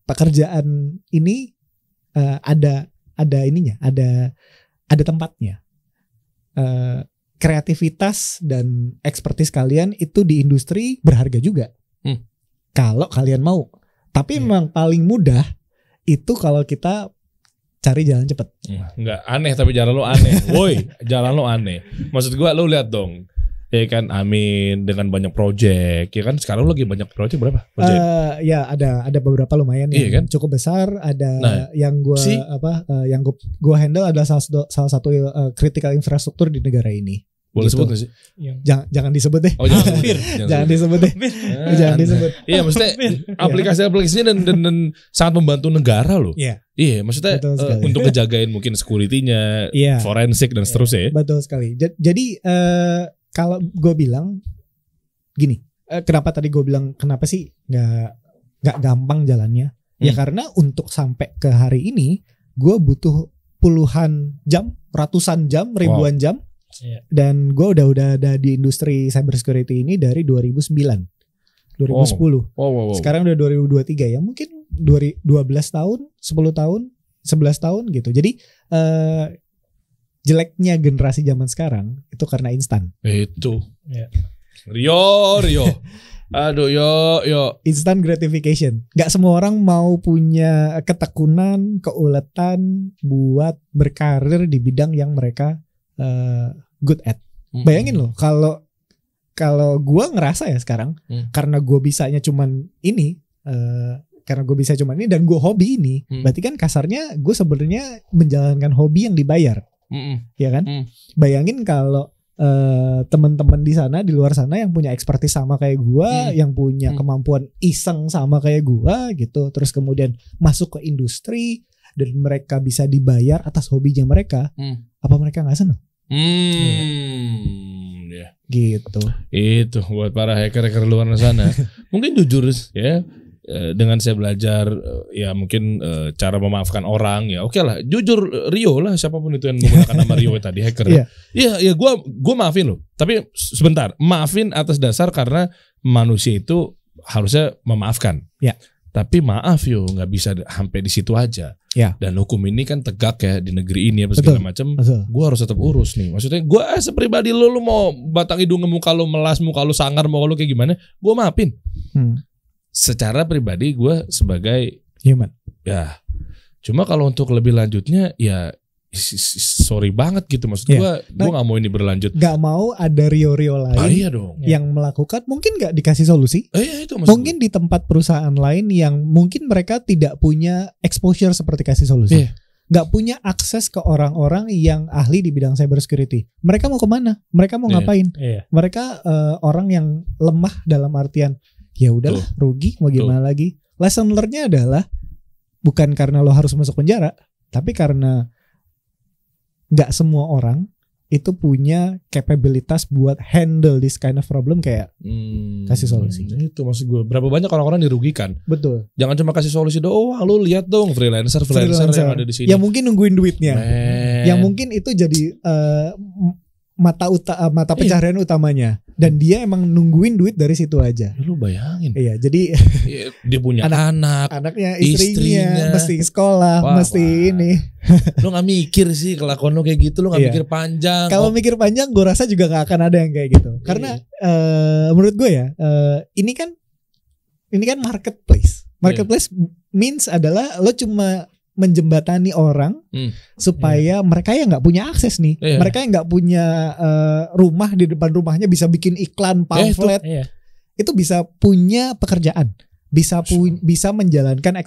B: pekerjaan ini ada ininya, ada tempatnya. Kreativitas dan expertise kalian itu di industri berharga juga. Kalau kalian mau. Tapi memang paling mudah itu kalau kita cari jalan cepat.
A: Enggak aneh, tapi jalan lo aneh. Woi, jalan lo aneh. Maksud gua lo lihat dong. Ya kan, Amin dengan banyak project. Ya kan sekarang lagi banyak project berapa?
B: Ya ada beberapa lumayan yang kan? Cukup besar. Ada yang gue yang gue handle adalah salah satu critical infrastruktur di negara ini.
A: Boleh
B: gitu.
A: Sebut gak sih?
B: Jangan disebut deh.
A: Oh, jangan
B: disebut deh. Jangan disebut.
A: Iya, maksudnya aplikasi-aplikasinya dan sangat membantu negara loh. Iya, maksudnya untuk ngejagain mungkin security-nya, forensik dan seterusnya.
B: Betul sekali. Jadi kalau gue bilang gini, kenapa tadi gue bilang kenapa sih nggak gampang jalannya? Ya karena untuk sampai ke hari ini gue butuh puluhan jam, ratusan jam, ribuan jam, dan gue udah ada di industri cybersecurity ini dari 2009, 2010. Sekarang udah 2023 ya, mungkin 12 tahun, 10 tahun, 11 tahun gitu. Jadi jeleknya generasi zaman sekarang itu karena instan.
A: Itu. Rio. Aduh, yo.
B: Instant gratification. Gak semua orang mau punya ketekunan, keuletan buat berkarir di bidang yang mereka good at. Bayangin loh, kalau gue ngerasa ya sekarang, karena gue bisanya cuman ini, dan gue hobi ini, berarti kan kasarnya gue sebenarnya menjalankan hobi yang dibayar. Ya kan? Bayangin kalau teman-teman di sana, di luar sana yang punya expertise sama kayak gua, yang punya kemampuan iseng sama kayak gua gitu, terus kemudian masuk ke industri dan mereka bisa dibayar atas hobinya mereka, apa mereka nggak seneng? Gitu.
A: Itu buat para hacker-hacker luar sana. Mungkin jujur ya, dengan saya belajar ya mungkin cara memaafkan orang ya oke lah, jujur Rio lah, siapapun itu yang menggunakan nama Rio tadi hacker. Iya gue maafin lo, tapi sebentar, maafin atas dasar karena manusia itu harusnya memaafkan.
B: Ya.
A: Tapi maaf yo, nggak bisa sampai di situ aja.
B: Ya.
A: Dan hukum ini kan tegak ya di negeri ini apa segala macam. Gue harus tetap urus nih. Maksudnya gue sepribadi lu mau batang hidung, muka lu melas, muka lu sangar, mau lu kayak gimana, gue maafin. Secara pribadi gue sebagai
B: human.
A: Ya. Cuma kalau untuk lebih lanjutnya ya sorry banget gitu, maksud gue nggak mau ini berlanjut.
B: Nggak mau ada Rio-Rio lain
A: iya dong.
B: yang melakukan, mungkin nggak dikasih solusi.
A: Itu
B: mungkin di tempat perusahaan lain yang mungkin mereka tidak punya exposure seperti kasih solusi. Nggak punya akses ke orang-orang yang ahli di bidang cyber security. Mereka mau kemana? Mereka mau ngapain? Mereka orang yang lemah dalam artian ya udahlah, rugi mau gimana lagi. Lesson learn-nya adalah bukan karena lo harus masuk penjara, tapi karena nggak semua orang itu punya capabilitas buat handle this kind of problem kayak kasih solusi.
A: Itu maksud gue, berapa banyak orang-orang dirugikan.
B: Betul.
A: Jangan cuma kasih solusi doang, lu lihat dong freelancer yang ada di sini.
B: Yang mungkin nungguin duitnya. Yang mungkin itu jadi mata pencaharian utamanya, dan dia emang nungguin duit dari situ aja.
A: Lu bayangin.
B: Iya, jadi
A: dia punya anaknya,
B: istrinya mesti sekolah, mesti ini.
A: Lu nggak mikir sih kelakuan lu kayak gitu, lu nggak mikir panjang.
B: Kalau mikir panjang, gue rasa juga nggak akan ada yang kayak gitu. Karena menurut gue ya, ini kan marketplace. Marketplace means adalah lo cuma menjembatani orang supaya mereka yang nggak punya akses nih, mereka yang nggak punya rumah, di depan rumahnya bisa bikin iklan pamflet, itu bisa punya pekerjaan, bisa menjalankan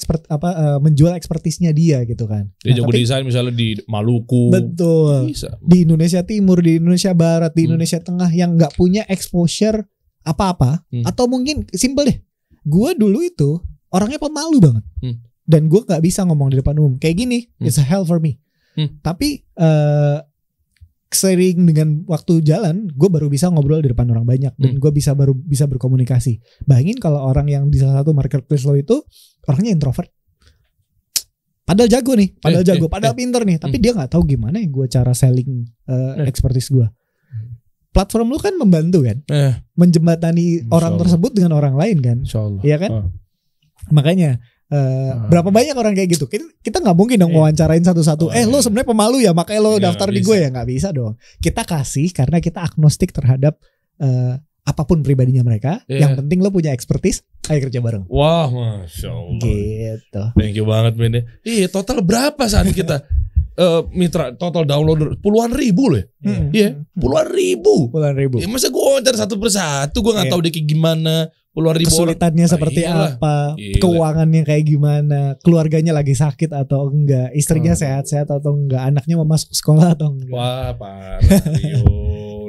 B: menjual ekspertisnya dia gitu kan.
A: Dia jago desain misalnya di Maluku,
B: betul, bisa. Di Indonesia Timur, di Indonesia Barat, di Indonesia Tengah yang nggak punya exposure apa-apa, atau mungkin simple deh, gue dulu itu orangnya pemalu banget. Dan gue gak bisa ngomong di depan umum kayak gini, it's a hell for me. Tapi sering dengan waktu jalan, gue baru bisa ngobrol di depan orang banyak, dan gue baru bisa berkomunikasi. Bayangin kalau orang yang di salah satu marketplace lo itu orangnya introvert, padahal jago nih, padahal pinter nih, tapi dia nggak tahu gimana ya gue cara selling expertise gue. Platform lu kan membantu kan, menjembatani orang tersebut dengan orang lain kan, iya kan? Makanya berapa banyak orang kayak gitu, kita nggak mungkin dong wawancarain satu-satu. Lo sebenarnya pemalu ya, makanya lo daftar di gue ya, nggak bisa dong. Kita kasih karena kita agnostik terhadap apapun pribadinya mereka. Yang penting lo punya expertise, ayo kerja bareng.
A: Wah, masya Allah.
B: Gitu.
A: Thank you banget men. Total berapa saat kita mitra total downloader puluhan ribu loh. Puluhan ribu. Masa gue wawancara satu persatu, gue nggak tahu dia kayak gimana. Puluhan ribu
B: kesulitannya seperti apa, keuangannya kayak gimana, keluarganya lagi sakit atau enggak, istrinya sehat-sehat atau enggak, anaknya mau masuk sekolah atau enggak.
A: Wah parah,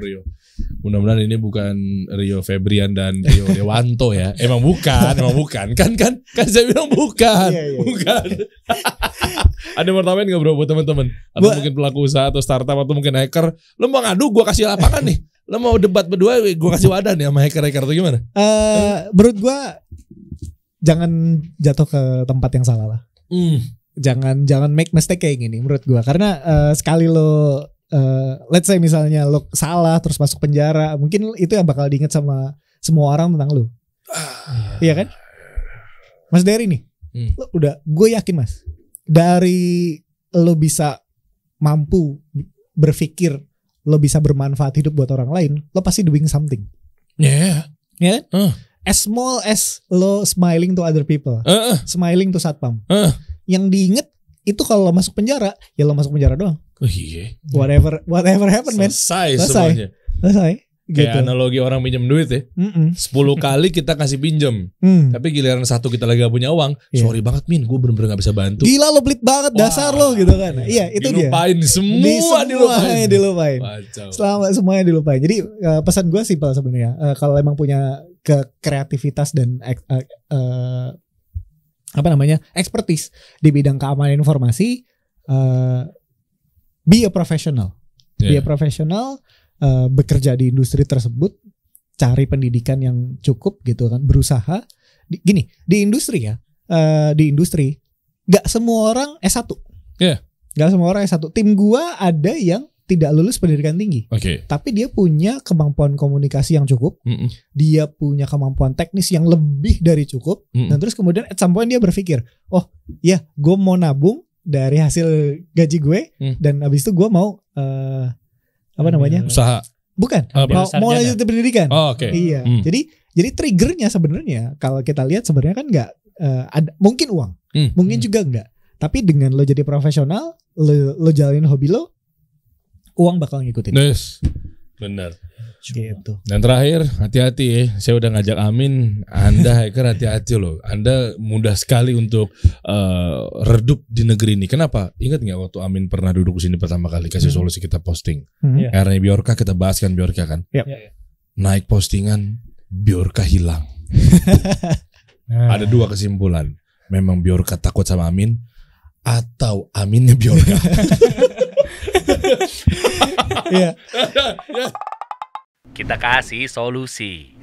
A: Rio. Mudah-mudahan ini bukan Rio Febrian dan Rio Dewanto ya. Emang bukan. Kan saya bilang bukan. Bukan. Ada yang mau tambahin nggak bro buat teman-teman? Atau mungkin pelaku usaha atau startup atau mungkin hacker? Lo mau ngadu, gue kasih lapangan nih. Lo mau debat berdua, gue kasih wadah nih sama hacker-hacker atau gimana?
B: Menurut gue jangan jatuh ke tempat yang salah lah. Jangan make mistake kayak gini menurut gue. Karena sekali lo let's say misalnya lo salah terus masuk penjara, mungkin itu yang bakal diingat sama semua orang tentang lo. Iya kan? Mas Dery nih, lo udah, gue yakin mas, dari lo bisa mampu berpikir, lo bisa bermanfaat hidup buat orang lain, lo pasti doing something. Ya kan? As small as lo smiling to other people, smiling to satpam. Yang diinget itu kalau lo masuk penjara, ya lo masuk penjara doang. Whatever happen, man.
A: Selesai.
B: Gitu.
A: Kayak analogi orang pinjam duit ya. 10 kali kita kasih pinjam, tapi giliran satu kita lagi gak punya uang. Sorry banget Min, gue bener-bener gak bisa bantu.
B: Gila lo pelit banget, dasar lo gitu kan. Iya itu
A: dilupain,
B: dia.
A: Semua dilupain.
B: Semuanya dilupain. Jadi pesan gue simpel sebenarnya. Kalau emang punya kreativitas dan expertise di bidang keamanan informasi, be a professional. Be a professional. bekerja di industri tersebut, cari pendidikan yang cukup gitu kan, berusaha. Gini, di industri ya, di industri nggak semua orang S1.
A: Yeah.
B: Nggak semua orang S1. Tim gua ada yang tidak lulus pendidikan tinggi, tapi dia punya kemampuan komunikasi yang cukup, dia punya kemampuan teknis yang lebih dari cukup, dan terus kemudian at some point dia berpikir, oh ya, gue mau nabung dari hasil gaji gue, dan abis itu gue mau apa namanya,
A: usaha,
B: bukan, mau lanjut pendidikan. Iya, jadi triggernya sebenarnya kalau kita lihat sebenarnya kan nggak ada, mungkin uang, mungkin juga enggak, tapi dengan lo jadi profesional, lo jalanin hobi lo, uang bakal ngikutin.
A: Yes, benar.
B: Gitu.
A: Dan terakhir, hati-hati ya. Saya udah ngajak Amin, Anda hacker hati-hati loh. Anda mudah sekali untuk redup di negeri ini. Kenapa? Ingat nggak waktu Amin pernah duduk di sini pertama kali kasih solusi kita posting. Era Bjorka kita bahas kan Bjorka kan. Naik postingan, Bjorka hilang. Ada 2 kesimpulan. Memang Bjorka takut sama Amin, atau Aminnya Bjorka.
E: Kita kasih solusi.